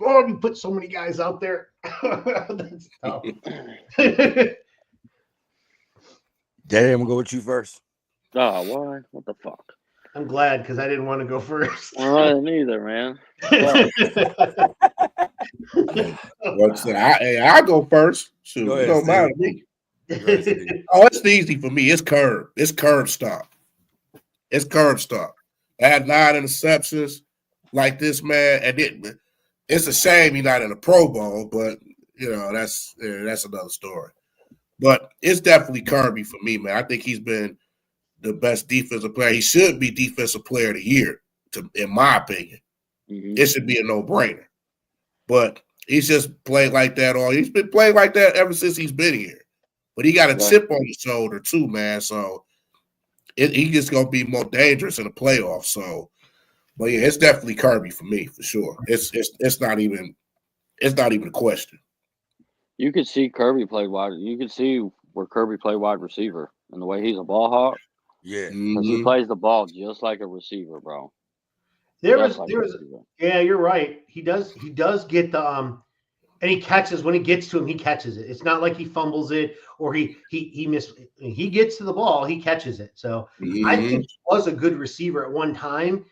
[SPEAKER 3] Oh, you put so many guys out there. That's tough.
[SPEAKER 1] Daddy, I'm gonna go with you first.
[SPEAKER 2] Oh, why? What the fuck?
[SPEAKER 3] I'm glad because I didn't want to go first.
[SPEAKER 2] Well, I didn't either, man.
[SPEAKER 4] I'll go first. Shoot,
[SPEAKER 1] Go
[SPEAKER 4] it
[SPEAKER 1] ahead,
[SPEAKER 4] don't
[SPEAKER 1] Steve.
[SPEAKER 4] matter to me.
[SPEAKER 1] Go ahead, Steve.
[SPEAKER 4] Oh, it's easy for me. It's curb. It's curb stop. It's curb stop. I had 9 interceptions like this, man, and it's a shame he's not in the Pro Bowl, but that's another story. But it's definitely Kirby for me, man. I think he's been the best defensive player. He should be defensive player of the year, in my opinion.
[SPEAKER 2] Mm-hmm.
[SPEAKER 4] It should be a no-brainer. But he's just played like that he's been playing like that ever since he's been here. But he got a chip on his shoulder too, man. So he just gonna be more dangerous in the playoffs. So, but yeah, it's definitely Kirby for me for sure. It's not even a question.
[SPEAKER 2] You could see Kirby played wide. You could see where Kirby played wide receiver and the way he's a ball hawk.
[SPEAKER 1] Yeah,
[SPEAKER 2] Because he plays the ball just like a receiver, bro.
[SPEAKER 3] There was, yeah, you're right. He does get the and he catches when he gets to him, he catches it. It's not like he fumbles it or he gets to the ball, he catches it. So I think he was a good receiver at one time.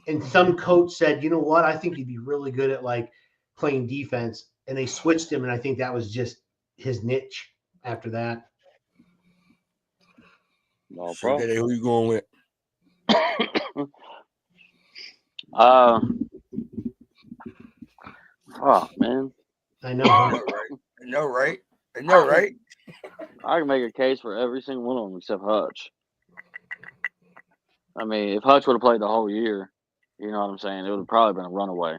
[SPEAKER 3] And some coach said, you know what, I think he'd be really good at like playing defense. And they switched him, and I think that was just his niche after that.
[SPEAKER 2] No,
[SPEAKER 1] so
[SPEAKER 2] bro.
[SPEAKER 1] Daddy, who you going with?
[SPEAKER 2] Fuck, man.
[SPEAKER 3] I know.
[SPEAKER 1] right?
[SPEAKER 2] I can make a case for every single one of them except Hutch. I mean, if Hutch would have played the whole year, you know what I'm saying, it would have probably been a runaway.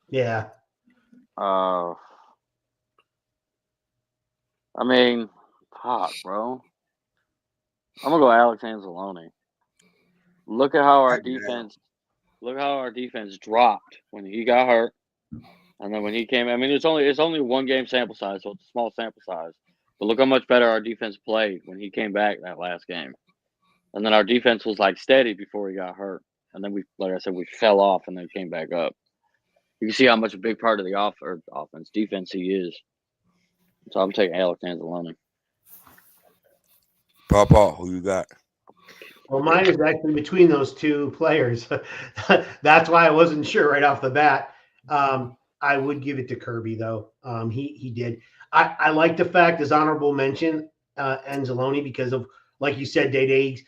[SPEAKER 3] Yeah.
[SPEAKER 2] I mean, fuck, bro. I'm gonna go Alex Anzalone. Look how our defense dropped when he got hurt, and then when he came. I mean, it's only one game sample size, so it's a small sample size. But look how much better our defense played when he came back that last game. And then our defense was like steady before he got hurt, and then we fell off and then came back up. You can see how much a big part of the defense he is. So I'm taking Alex Anzalone.
[SPEAKER 1] Papa, who you got?
[SPEAKER 3] Well, mine is actually between those two players. That's why I wasn't sure right off the bat. I would give it to Kirby, though. He did. I like the fact, as honorable mention, Anzalone, because of, like you said, DaeDae,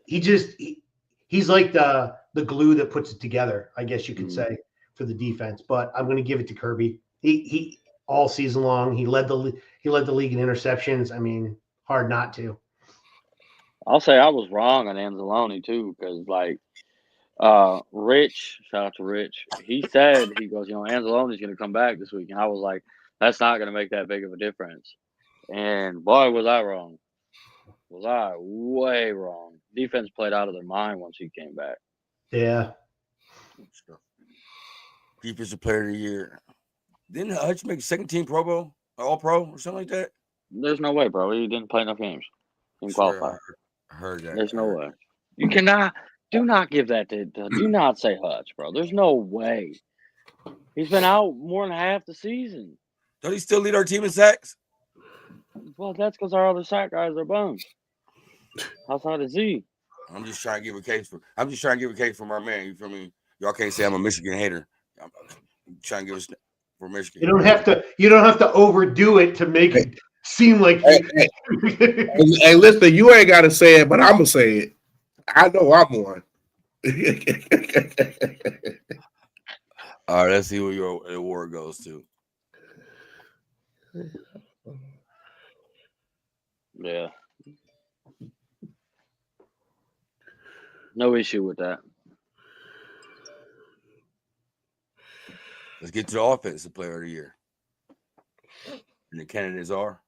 [SPEAKER 3] he's like the glue that puts it together, I guess you could say, for the defense. But I'm going to give it to Kirby. He all season long, he led the league in interceptions. I mean, hard not to.
[SPEAKER 2] I'll say I was wrong on Anzalone too, because Rich, shout out to Rich, he goes, Anzalone's going to come back this week, and I was like, that's not going to make that big of a difference. And boy, was I wrong. Was I way wrong. Defense played out of their mind once he came back.
[SPEAKER 3] Yeah.
[SPEAKER 1] Defensive player of the year. Didn't Hutch make second team Pro Bowl, All Pro, or something like that?
[SPEAKER 2] There's no way, bro. He didn't play enough games. Didn't qualify.
[SPEAKER 1] I heard that.
[SPEAKER 2] There's no way. You cannot. Do not give that to. Do not say Hutch, bro. There's no way. He's been out more than half the season.
[SPEAKER 1] Don't he still lead our team in sacks?
[SPEAKER 2] Well, that's because our other sack guys are bums. Outside of Z.
[SPEAKER 1] I'm just trying to give a case for my man. You feel me? Y'all can't say I'm a Michigan hater. I'm trying to give us for Michigan.
[SPEAKER 3] You don't have to overdo it to make it seem like.
[SPEAKER 4] Hey, listen, you ain't got to say it, but I'm gonna say it. I know I'm one.
[SPEAKER 1] All right, let's see where your award goes to.
[SPEAKER 2] Yeah. No issue with that.
[SPEAKER 1] Let's get to the offensive player of the year. And the candidates are.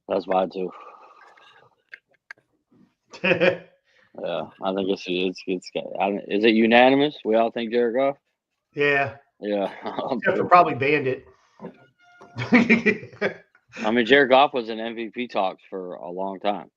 [SPEAKER 2] That's mine too. Yeah, I think it's. Is it unanimous? We all think Jared Goff.
[SPEAKER 3] Yeah,
[SPEAKER 2] Yeah.
[SPEAKER 3] except for probably Bandit.
[SPEAKER 2] I mean, Jared Goff was in MVP talks for a long time.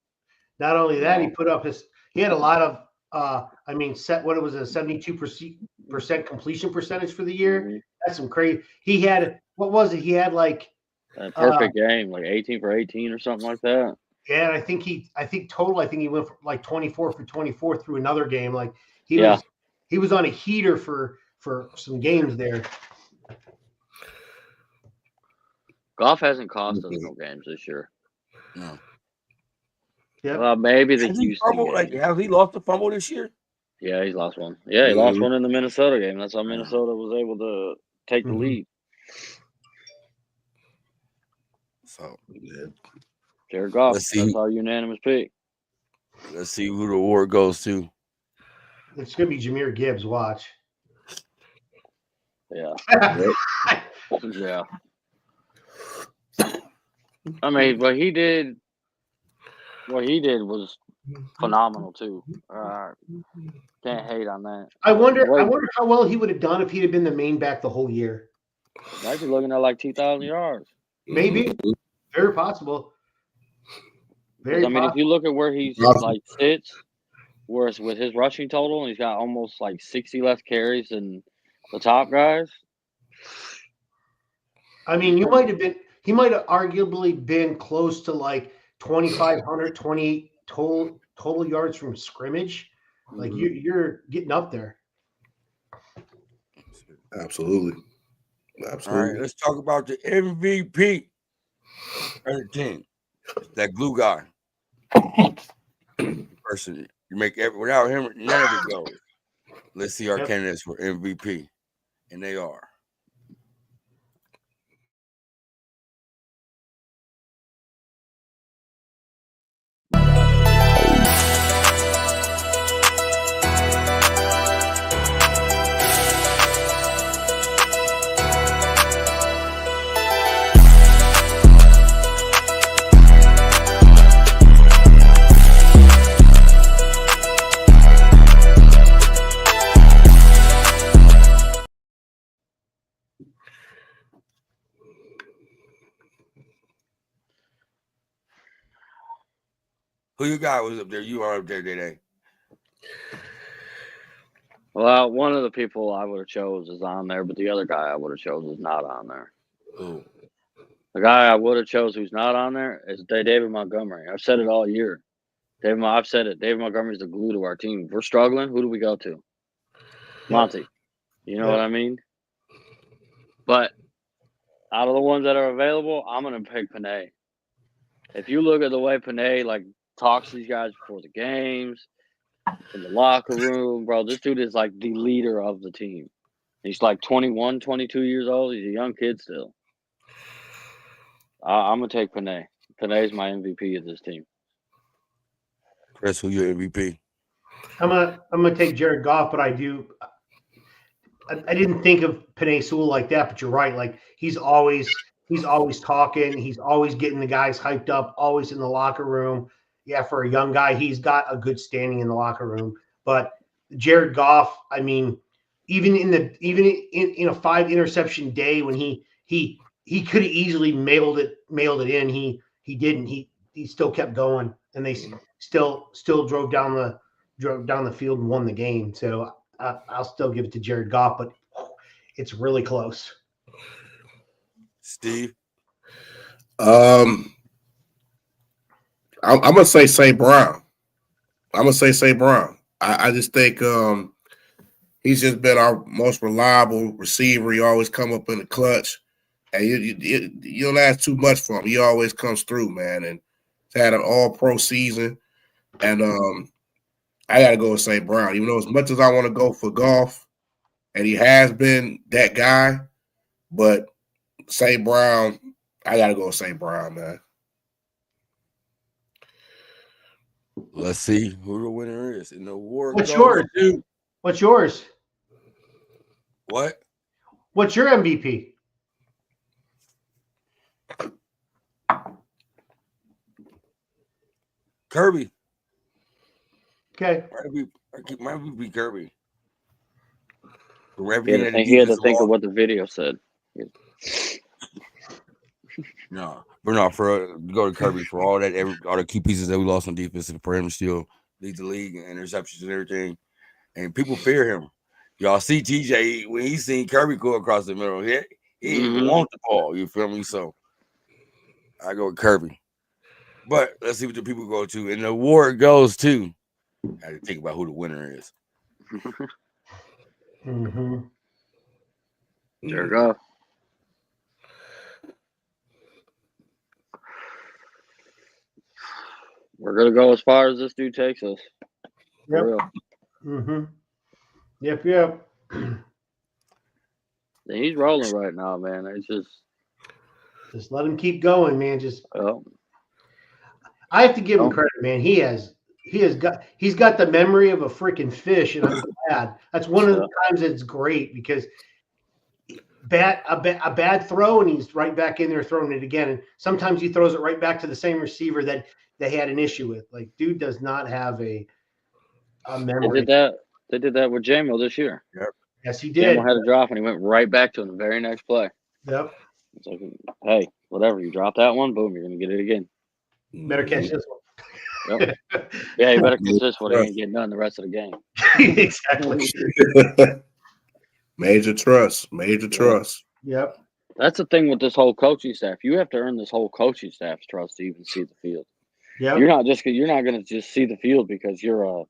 [SPEAKER 3] Not only that, he had a lot of what it was, a 72% completion percentage for the year.
[SPEAKER 2] Mm-hmm.
[SPEAKER 3] That's some crazy. He had, what was it? He had like
[SPEAKER 2] a perfect game, like 18 for 18 or something like that.
[SPEAKER 3] Yeah, and I think he went for like 24 for 24 through another game. Like he was on a heater for some games there.
[SPEAKER 2] Goff hasn't cost us no games this year.
[SPEAKER 1] No.
[SPEAKER 3] Yeah.
[SPEAKER 2] Well, maybe the
[SPEAKER 1] Has
[SPEAKER 2] Houston game.
[SPEAKER 1] has he lost a fumble this year?
[SPEAKER 2] Yeah, he's lost one. Yeah, he lost one in the Minnesota game. That's how Minnesota was able to take the lead.
[SPEAKER 1] So,
[SPEAKER 2] Jared Goff, that's our unanimous pick.
[SPEAKER 1] Let's see who the award goes to.
[SPEAKER 3] It's going to be Jahmyr Gibbs. Watch.
[SPEAKER 2] Yeah. Yeah. I mean, what he did was phenomenal too. Can't hate on that.
[SPEAKER 3] I wonder how well he would have done if he'd have been the main back the whole year.
[SPEAKER 2] Might be looking at like 2,000 yards.
[SPEAKER 3] Maybe. Very possible.
[SPEAKER 2] Very possible. If you look at where he's like sits, whereas with his rushing total, and he's got almost like 60 less carries than the top guys.
[SPEAKER 3] I mean, he might have arguably been close to like 2,500, 20 total yards from scrimmage. Like you're getting up there.
[SPEAKER 4] Absolutely.
[SPEAKER 1] All right, let's talk about the MVP of the team. That glue guy. Person you make without him, none of it goes. Let's see our candidates for MVP, and they are. Who you got was up there? You are up there, DaeDae.
[SPEAKER 2] Well, one of the people I would have chose is on there, but the other guy I would have chose is not on there.
[SPEAKER 1] Ooh.
[SPEAKER 2] The guy I would have chose who's not on there is David Montgomery. I've said it all year. I've said it. David Montgomery's the glue to our team. If we're struggling, who do we go to? Monty. You know what I mean? But out of the ones that are available, I'm going to pick Panay. If you look at the way Panay, talks to these guys before the games, in the locker room, bro, this dude is like the leader of the team. He's like 21, 22 years old. He's a young kid still. I'm going to take Panay. Panay's my MVP of this team.
[SPEAKER 1] Chris, who your MVP?
[SPEAKER 3] I'm gonna take Jared Goff, but I didn't think of Penei Sewell like that, but you're right. Like he's always talking, he's always getting the guys hyped up, always in the locker room. Yeah, for a young guy, he's got a good standing in the locker room. But Jared Goff, I mean, even in a 5 interception day when he could have easily mailed it in, he didn't. He still kept going, and they still drove down the field and won the game. So I'll still give it to Jared Goff, but it's really close.
[SPEAKER 1] Steve?
[SPEAKER 4] I'm gonna say St. Brown. I just think he's just been our most reliable receiver. He always come up in the clutch. And you don't ask too much for him. He always comes through, man. And he's had an all-pro season. And I got to go with St. Brown. Even though as much as I want to go for Goff, and he has been that guy, but St. Brown, I got to go with St. Brown, man.
[SPEAKER 1] Let's see who the winner is in the award.
[SPEAKER 3] What's yours? What's yours?
[SPEAKER 1] What?
[SPEAKER 3] What's your MVP?
[SPEAKER 1] Kirby.
[SPEAKER 3] Okay.
[SPEAKER 1] Might be Kirby.
[SPEAKER 2] He had to think of what the video said.
[SPEAKER 1] No, but no, go to Kirby for all the key pieces that we lost on defense, for him to still lead the league and interceptions and everything. And people fear him. Y'all see TJ when he seen Kirby go across the middle. He didn't want the ball. You feel me? So I go with Kirby. But let's see what the people go to. And the award goes to. I had to think about who the winner is.
[SPEAKER 3] Mm-hmm.
[SPEAKER 2] There you go. We're gonna go as far as this dude takes us.
[SPEAKER 3] Yep.
[SPEAKER 2] For real.
[SPEAKER 3] Mm-hmm. Yep.
[SPEAKER 2] He's rolling right now, man. It's
[SPEAKER 3] just let him keep going, man.
[SPEAKER 2] Oh.
[SPEAKER 3] I have to give him credit, man. He's got the memory of a freaking fish, and I'm glad. That's one of the times it's great because a bad throw, and he's right back in there throwing it again. And sometimes he throws it right back to the same receiver that they had an issue with. Like, dude does not have a memory.
[SPEAKER 2] They did that with JMO this year.
[SPEAKER 1] Yep.
[SPEAKER 3] Yes, he did.
[SPEAKER 2] JMO had a drop, and he went right back to him the very next play.
[SPEAKER 3] Yep.
[SPEAKER 2] It's like, hey, whatever. You drop that one, boom, you're going to get it again.
[SPEAKER 3] Better catch this one.
[SPEAKER 2] Yep. Yeah, you better catch this one. He ain't getting done the rest of the game.
[SPEAKER 3] Exactly.
[SPEAKER 4] Major trust.
[SPEAKER 3] Yep.
[SPEAKER 2] That's the thing with this whole coaching staff. You have to earn this whole coaching staff's trust to even see the field.
[SPEAKER 3] Yep.
[SPEAKER 2] You're not going to just see the field because you're a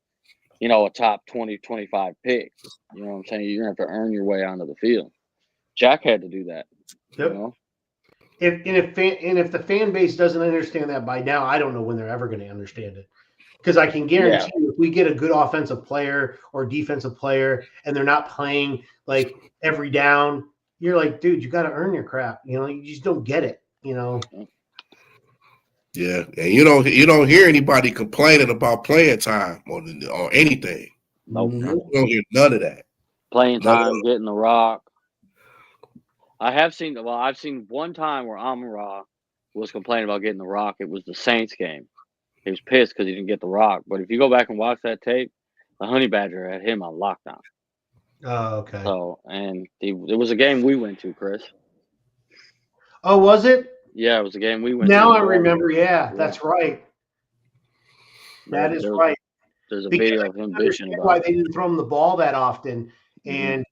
[SPEAKER 2] top 20, 25 pick. You know what I'm saying? You're going to have to earn your way onto the field. Jack had to do that.
[SPEAKER 3] Yep.
[SPEAKER 2] You know?
[SPEAKER 3] If the fan base doesn't understand that by now, I don't know when they're ever going to understand it. Because I can guarantee you, if we get a good offensive player or defensive player and they're not playing like every down, you're like, dude, you got to earn your crap. You know, you just don't get it. You know.
[SPEAKER 4] Yeah, and you don't hear anybody complaining about playing time or anything.
[SPEAKER 2] Nope.
[SPEAKER 4] You don't hear none of that.
[SPEAKER 2] Playing time, getting the rock. I've seen one time where Amon-Ra was complaining about getting the rock. It was the Saints game. He was pissed because he didn't get the rock. But if you go back and watch that tape, the Honey Badger had him on lockdown.
[SPEAKER 3] Oh, okay.
[SPEAKER 2] So, and it was a game we went to, Chris.
[SPEAKER 3] Oh, was it?
[SPEAKER 2] Yeah, it was a game we went to.
[SPEAKER 3] Now I remember. Yeah, that's right. That is right.
[SPEAKER 2] There's a video of him bitching about
[SPEAKER 3] why they didn't throw him the ball that often. And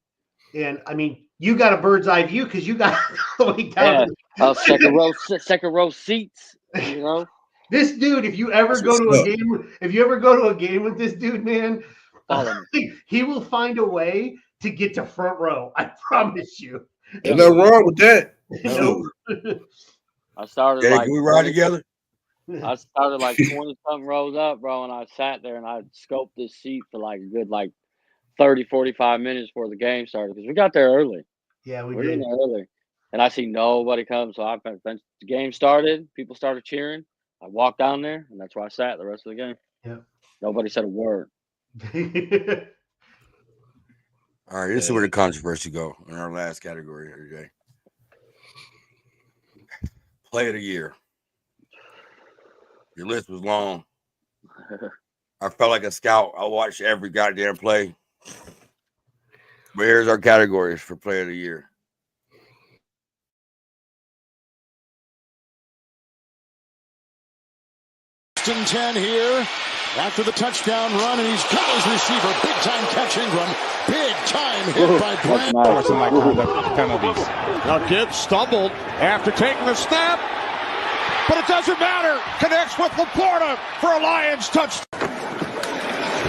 [SPEAKER 3] I mean, you got a bird's eye view because you got all the way down.
[SPEAKER 2] Yeah, second row seats. You know,
[SPEAKER 3] this dude. If you ever go to a game with this dude, man, he will find a way to get to front row. I promise you.
[SPEAKER 4] Ain't nothing wrong with that.
[SPEAKER 3] No.
[SPEAKER 2] I started
[SPEAKER 1] can we ride together?
[SPEAKER 2] I started like 20-something rows up, bro, and I sat there and I scoped this seat for like a good 30, 45 minutes before the game started because we got there early.
[SPEAKER 3] Yeah, we
[SPEAKER 2] were
[SPEAKER 3] did.
[SPEAKER 2] in there early. And I see nobody come. So the game started, people started cheering. I walked down there, and that's where I sat the rest of the game.
[SPEAKER 3] Yeah.
[SPEAKER 2] Nobody said a word.
[SPEAKER 1] All right, this is where the controversy go in our last category here today. Play of the year. Your list was long. I felt like a scout. I watched every goddamn play. But here's our categories for play of the year.
[SPEAKER 6] First and 10 here after the touchdown run, and he's got his receiver. Big time catch, Ingram. Big time hit by Brand.
[SPEAKER 7] Some like conduct penalties.
[SPEAKER 6] Now Gibbs stumbled after taking the snap, but it doesn't matter. Connects with Laporta for a Lions touchdown.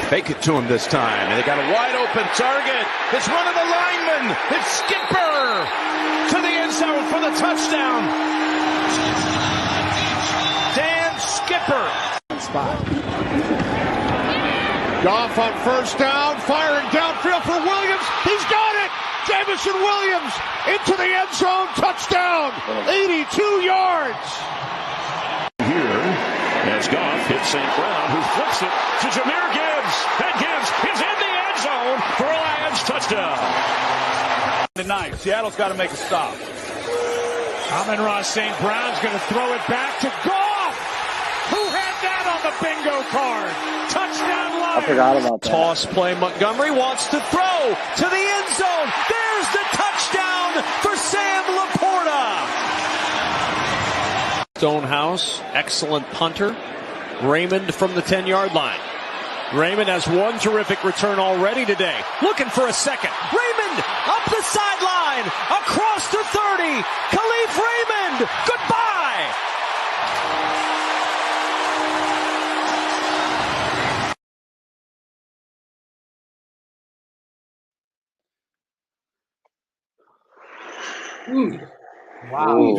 [SPEAKER 6] Fake it to him this time, and they got a wide open target. It's one of the linemen. It's Skipper to the end zone for the touchdown. Dan Skipper.
[SPEAKER 5] Spot.
[SPEAKER 6] Goff on first down, firing downfield for Williams. He's got it. Jamison Williams into the end zone. Touchdown. 82 yards. Here, as Goff hits St. Brown, who flips it to Jahmyr Gibbs. And Gibbs is in the end zone for a Lions touchdown.
[SPEAKER 5] Tonight, Seattle's got to make a stop. Amon-Ra St. Brown's going to throw it back to Goff. Who had that on the bingo card? Touchdown Lions.
[SPEAKER 2] I forgot about that.
[SPEAKER 5] Toss play. Montgomery wants to throw to the end zone. There's the touchdown for Sam Laporta. Stonehouse, excellent punter. Raymond from the 10-yard line. Raymond has one terrific return already today. Looking for a second. Raymond up the sideline, across to 30. Khalif Raymond, goodbye.
[SPEAKER 3] Wow.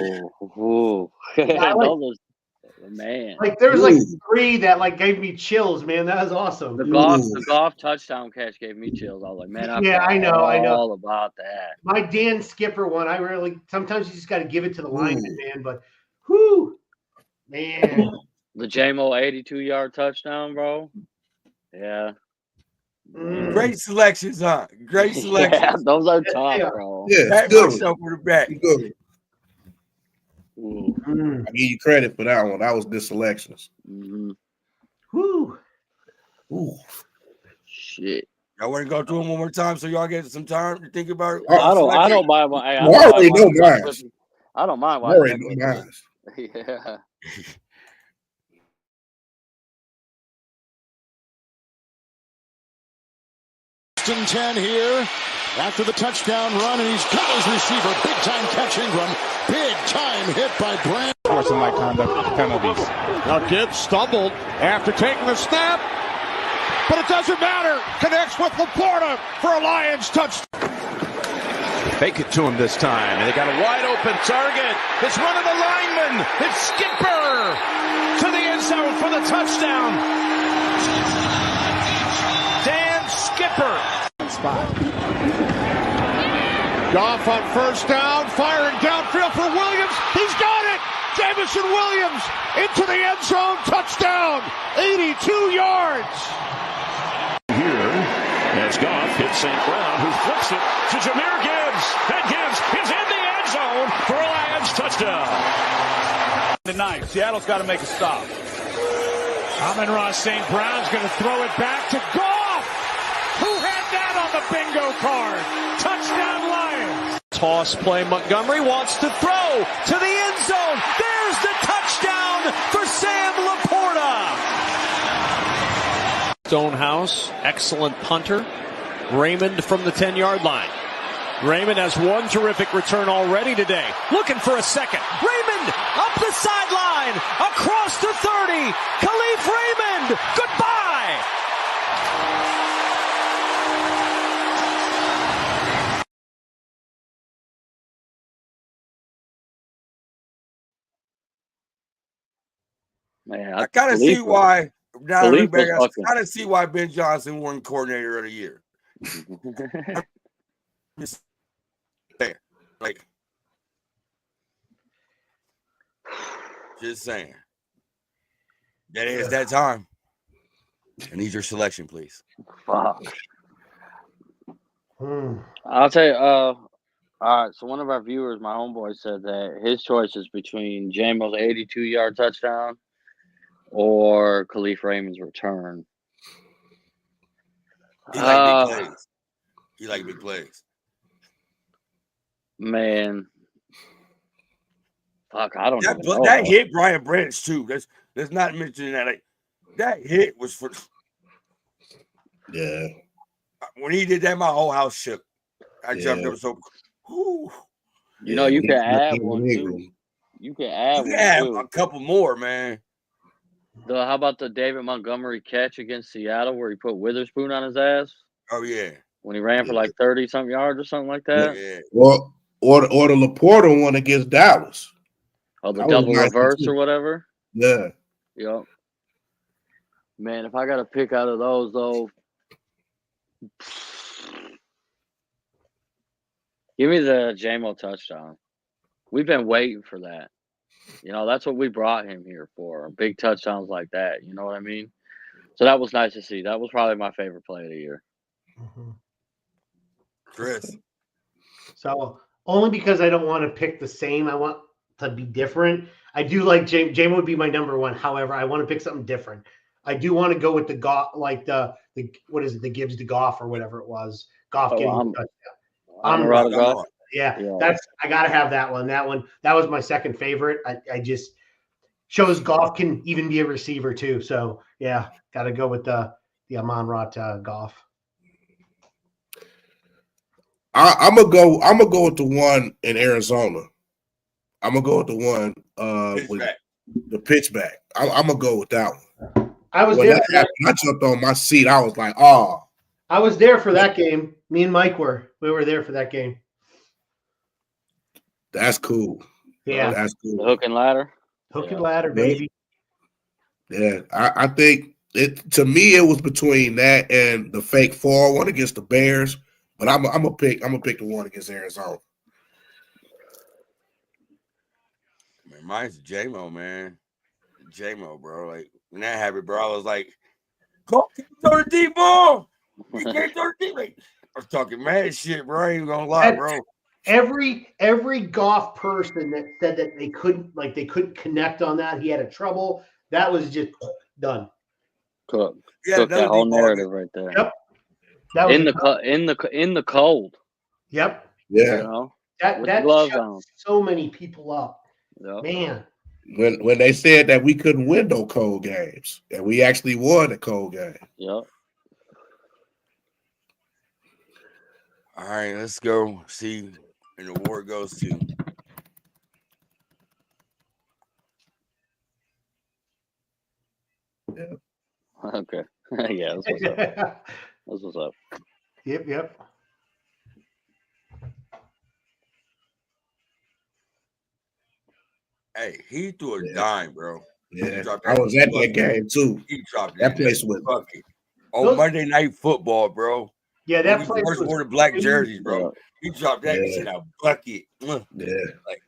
[SPEAKER 2] Ooh.
[SPEAKER 3] I like-
[SPEAKER 2] Those- man.
[SPEAKER 3] Like there was like three that like gave me chills, man. That was awesome.
[SPEAKER 2] The golf touchdown catch gave me chills. I was like, man,
[SPEAKER 3] I know.
[SPEAKER 2] all about that.
[SPEAKER 3] My Dan Skipper one, I really sometimes you just got to give it to the lineman, man. But whoo, man.
[SPEAKER 2] The JMO 82-yard touchdown, bro. Yeah.
[SPEAKER 1] Great selections, huh? Great selections.
[SPEAKER 2] Yeah, those are tough,
[SPEAKER 3] Yeah.
[SPEAKER 2] bro.
[SPEAKER 4] Yeah,
[SPEAKER 1] Pat
[SPEAKER 4] good.
[SPEAKER 1] myself for the back.
[SPEAKER 4] Good.
[SPEAKER 2] Ooh.
[SPEAKER 4] I give you credit for that one. That was good selections.
[SPEAKER 2] Mhm.
[SPEAKER 3] Whoo.
[SPEAKER 4] Ooh.
[SPEAKER 2] Shit.
[SPEAKER 1] I want to go through them one more time so y'all get some time to think about it.
[SPEAKER 2] I don't mind. I
[SPEAKER 4] already know mine.
[SPEAKER 2] I don't mind.
[SPEAKER 4] I already know mine.
[SPEAKER 2] Yeah.
[SPEAKER 6] First and 10 here after the touchdown run, and he's got his receiver. Big time catch, Ingram. Big time hit by Brand.
[SPEAKER 5] Forcing like conduct penalties.
[SPEAKER 6] Now Gibbs stumbled after taking the snap, but it doesn't matter. Connects with Laporta for a Lions touchdown. Fake it to him this time, and they got a wide open target. It's one of the linemen. It's Skipper to the end zone for the touchdown. Dan Skipper.
[SPEAKER 5] Spot.
[SPEAKER 6] Goff on first down, firing downfield for Williams. He's got it. Jamison Williams into the end zone. Touchdown. 82 yards. Here, as Goff hits St. Brown, who flips it to Jahmyr Gibbs. And Gibbs is in the end zone for a Lions touchdown.
[SPEAKER 5] Tonight, Seattle's got to make a stop. Amon-Ra St. Brown's going to throw it back to Goff. Who had that on the bingo card? Touchdown Lions. Toss play. Montgomery wants to throw to the end zone. There's the touchdown for Sam Laporta. Stonehouse, excellent punter. Raymond from the 10-yard line. Raymond has one terrific return already today. Looking for a second. Raymond up the sideline, across to 30. Khalif Raymond, goodbye.
[SPEAKER 2] Man,
[SPEAKER 1] I kind of see why. Now I
[SPEAKER 2] Khalif
[SPEAKER 1] look back,
[SPEAKER 2] was
[SPEAKER 1] I
[SPEAKER 2] fucking-
[SPEAKER 1] kind of see why Ben Johnson won Coordinator of the Year. Just saying. Like, just saying. That is that time. I need your selection, please.
[SPEAKER 2] Fuck.
[SPEAKER 3] Hmm.
[SPEAKER 2] I'll tell you. All right. So one of our viewers, my homeboy, said that his choice is between JMO's 82-yard touchdown or Khalif Raymond's return.
[SPEAKER 1] He like big plays. He like big plays.
[SPEAKER 2] Man. Fuck, I don't
[SPEAKER 1] That,
[SPEAKER 2] even know.
[SPEAKER 1] that hit Brian Branch too. Let's not mention that. Like, that hit was for
[SPEAKER 4] Yeah.
[SPEAKER 1] when he did that. My whole house shook. I jumped
[SPEAKER 4] Yeah.
[SPEAKER 1] up so. Whew.
[SPEAKER 2] You know, you can add
[SPEAKER 4] Ingram.
[SPEAKER 2] one too. You can add
[SPEAKER 1] You
[SPEAKER 2] one
[SPEAKER 1] have
[SPEAKER 2] too.
[SPEAKER 1] a couple more, man.
[SPEAKER 2] How about the David Montgomery catch against Seattle where he put Witherspoon on his ass
[SPEAKER 1] Oh yeah.
[SPEAKER 2] when he ran for like 30-something yards or something like
[SPEAKER 1] Yeah.
[SPEAKER 2] that?
[SPEAKER 4] Or the Laporta one against Dallas.
[SPEAKER 2] Oh, the
[SPEAKER 4] That was
[SPEAKER 2] double
[SPEAKER 4] nice
[SPEAKER 2] reverse
[SPEAKER 4] too.
[SPEAKER 2] or whatever?
[SPEAKER 4] Yeah.
[SPEAKER 2] Yep. Man, if I got to pick out of those, though, give me the JMO touchdown. We've been waiting for that. You know, that's what we brought him here for, big touchdowns like that. You know what I mean? So that was nice to see. That was probably my favorite play of the year.
[SPEAKER 1] Chris.
[SPEAKER 3] So only because I don't want to pick the same, I want to be different. I do like James would be my number one. However, I want to pick something different. I do want to go with the Goff, like the what is it, the Gibbs to Goff or whatever it was. Goff getting the touchdown.
[SPEAKER 2] Amon-Ra Goff.
[SPEAKER 3] Yeah, that's I gotta have that one. That was my second favorite. I just shows Goff can even be a receiver too. So yeah, gotta go with the Amon-Ra Goff.
[SPEAKER 4] I'm gonna go with the one in Arizona. I'm gonna go with the one with the pitchback. I'm gonna go with that one.
[SPEAKER 3] I was
[SPEAKER 4] when
[SPEAKER 3] there.
[SPEAKER 4] That happened, I jumped on my seat. I was like, oh.
[SPEAKER 3] I was there for that game. Me and Mike were there for that game.
[SPEAKER 4] That's cool.
[SPEAKER 3] Yeah,
[SPEAKER 4] that's cool.
[SPEAKER 2] The hook and ladder.
[SPEAKER 3] Hook and ladder, baby.
[SPEAKER 4] Yeah, I think it. To me, it was between that and the fake fall one against the Bears. But I'm gonna pick the one against Arizona.
[SPEAKER 1] Man, mine's JMO, man. JMO, bro. Like when that happened, bro, I was like, "Go throw the deep ball. You can't throw the deep." Like, I was talking mad shit, bro. I ain't gonna lie, bro.
[SPEAKER 3] Every Goff person that said that they couldn't connect on that, he had a trouble. That was just done.
[SPEAKER 2] Cook.
[SPEAKER 1] Yeah,
[SPEAKER 2] Cook that whole narrative right there.
[SPEAKER 3] Yep. That was
[SPEAKER 2] in the cold.
[SPEAKER 3] Yep.
[SPEAKER 4] Yeah.
[SPEAKER 2] You know,
[SPEAKER 3] that
[SPEAKER 2] gloves
[SPEAKER 3] shut
[SPEAKER 2] on.
[SPEAKER 3] so many people up.
[SPEAKER 2] Yep.
[SPEAKER 3] Man.
[SPEAKER 4] When they said that we couldn't win no cold games, and we actually won a cold game.
[SPEAKER 2] Yep.
[SPEAKER 1] All right, let's go see. And the award goes to
[SPEAKER 2] Okay. Yeah, that's what's up. That's what's up.
[SPEAKER 3] Yep.
[SPEAKER 1] Hey, he threw a dime, bro.
[SPEAKER 4] Yeah, I was at that game too.
[SPEAKER 1] He dropped
[SPEAKER 4] that place was
[SPEAKER 1] bucket. On Monday Night Football, bro.
[SPEAKER 3] Yeah, that place
[SPEAKER 1] first
[SPEAKER 3] was
[SPEAKER 1] wore the black jerseys, bro. He dropped that in a bucket.
[SPEAKER 4] Yeah, like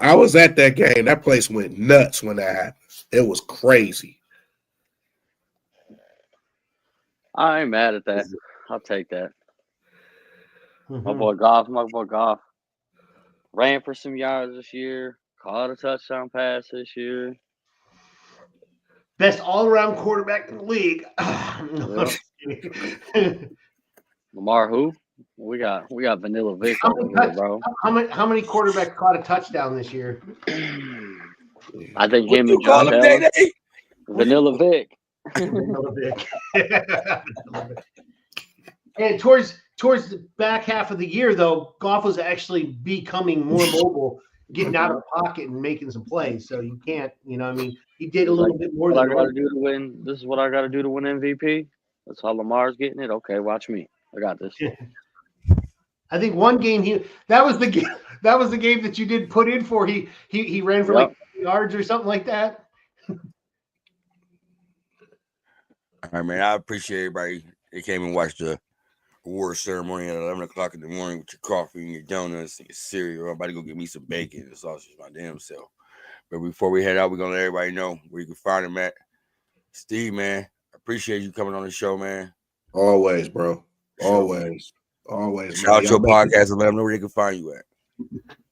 [SPEAKER 4] I was at that game. That place went nuts when that happened. It was crazy.
[SPEAKER 2] I ain't mad at that. I'll take that.
[SPEAKER 3] Mm-hmm.
[SPEAKER 2] My boy Goff ran for some yards this year. Caught a touchdown pass this year.
[SPEAKER 3] Best all-around quarterback in the league.
[SPEAKER 2] Lamar who? We got Vanilla Vic over here, bro.
[SPEAKER 3] How many quarterbacks caught a touchdown this year?
[SPEAKER 2] I think him and Josh Allen. Vanilla Vic.
[SPEAKER 3] Vanilla Vic. And towards the back half of the year, though, Goff was actually becoming more mobile, getting out of the pocket and making some plays. So you can't, I mean, he did a little bit more than
[SPEAKER 2] I gotta do to win. This is what I gotta do to win MVP. That's how Lamar's getting it. Okay, watch me. I got this.
[SPEAKER 3] I think one game that was the game that you did put in for. He ran for like 50 yards or something like that.
[SPEAKER 1] All right, man. I appreciate everybody that came and watched the award ceremony at 11 o'clock in the morning with your coffee and your donuts and your cereal. I'm about to go get me some bacon and sausage my damn self. But before we head out, we're gonna let everybody know where you can find him at. Steve, man, I appreciate you coming on the show, man.
[SPEAKER 4] Always, bro. Always.
[SPEAKER 1] Shout out your podcast and let them know where they can find you at.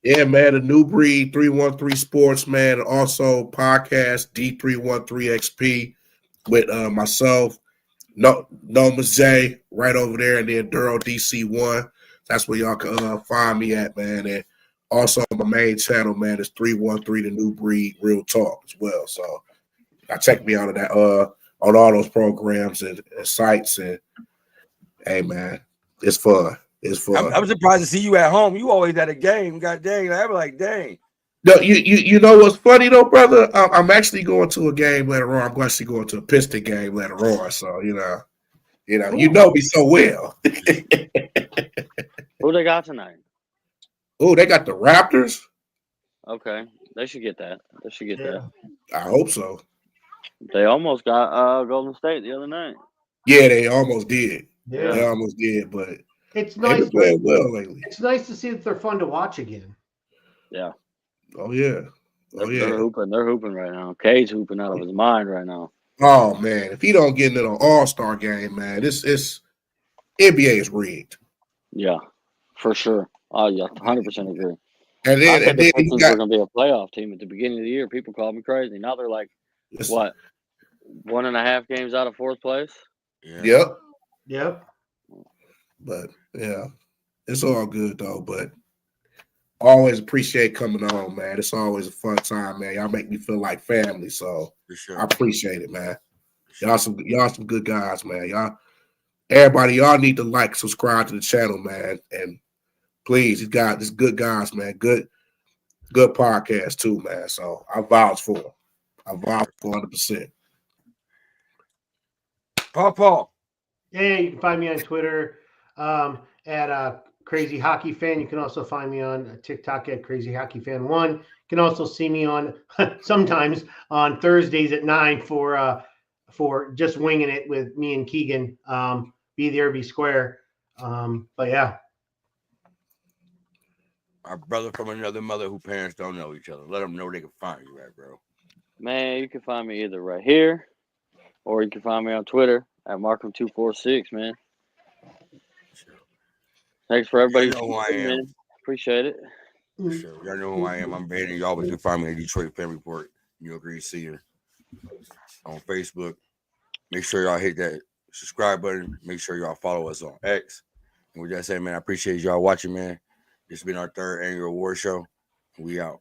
[SPEAKER 4] Yeah, man. The New Breed 313 Sports, man. Also podcast D313XP with myself, Noma J, right over there, and then Duro DC1. That's where y'all can find me at, man. And also my main channel, man, is 313 The New Breed Real Talk as well. So check me out of that on all those programs and sites. And hey, man, it's fun. It's fun.
[SPEAKER 1] I'm surprised to see you at home. You always at a game. God dang. I was like, dang.
[SPEAKER 4] No, you know what's funny though, brother? I'm actually going to a game later on. I'm actually going to a Piston game later on. So you know me so well.
[SPEAKER 2] Who they got tonight?
[SPEAKER 4] Oh, they got the Raptors.
[SPEAKER 2] Okay, they should get that. They should get that.
[SPEAKER 4] I hope so.
[SPEAKER 2] They almost got Golden State the other night.
[SPEAKER 4] Yeah, they almost did.
[SPEAKER 3] Yeah.
[SPEAKER 4] They almost did, but
[SPEAKER 3] It's
[SPEAKER 4] they've
[SPEAKER 3] nice.
[SPEAKER 4] been playing well lately.
[SPEAKER 3] It's nice to see that they're fun to watch again.
[SPEAKER 2] Yeah.
[SPEAKER 4] Oh yeah. Oh yeah.
[SPEAKER 2] They're hooping. They're hooping right now. Cade's hooping out of his mind right now.
[SPEAKER 4] Oh man, if he don't get into the All-Star game, man, this NBA is rigged.
[SPEAKER 2] Yeah, for sure. Oh yeah, 100% agree.
[SPEAKER 4] And
[SPEAKER 2] I
[SPEAKER 4] then,
[SPEAKER 2] said
[SPEAKER 4] and
[SPEAKER 2] the
[SPEAKER 4] then
[SPEAKER 2] Pistons
[SPEAKER 4] you
[SPEAKER 2] were
[SPEAKER 4] got
[SPEAKER 2] going to be a playoff team at the beginning of the year. People called me crazy. Now they're like, what, 1.5 games out of 4th place?
[SPEAKER 4] Yep.
[SPEAKER 3] Yep.
[SPEAKER 4] But yeah, it's all good though. But always appreciate coming on, man. It's always a fun time, man. Y'all make me feel like family, so
[SPEAKER 1] For sure.
[SPEAKER 4] I appreciate it, man. Y'all some good guys, man. Everybody, y'all need to like, subscribe to the channel, man. And please, this good guys, man. Good podcast too, man. So I vouch for them. I vouch for 100%.
[SPEAKER 1] Paul.
[SPEAKER 3] Yeah, you can find me on Twitter at Crazy Hockey Fan. You can also find me on TikTok at Crazy Hockey Fan 1. You can also see me on sometimes on Thursdays at 9 for just winging it with me and Keegan. Be there, be square. But yeah.
[SPEAKER 1] Our brother from another mother who parents don't know each other. Let them know where they can find you at, bro.
[SPEAKER 2] Man, you can find me either right here or you can find me on Twitter at Markham246, man. Thanks for everybody.
[SPEAKER 1] You know who I am.
[SPEAKER 2] Man. Appreciate it.
[SPEAKER 1] For sure. Y'all know who I am. I'm Bandit. You always can find me at DetroitFanReport. You'll agree to see you on Facebook. Make sure y'all hit that subscribe button. Make sure y'all follow us on X. And with that said, man, I appreciate y'all watching, man. This has been our 3rd annual award show. We out.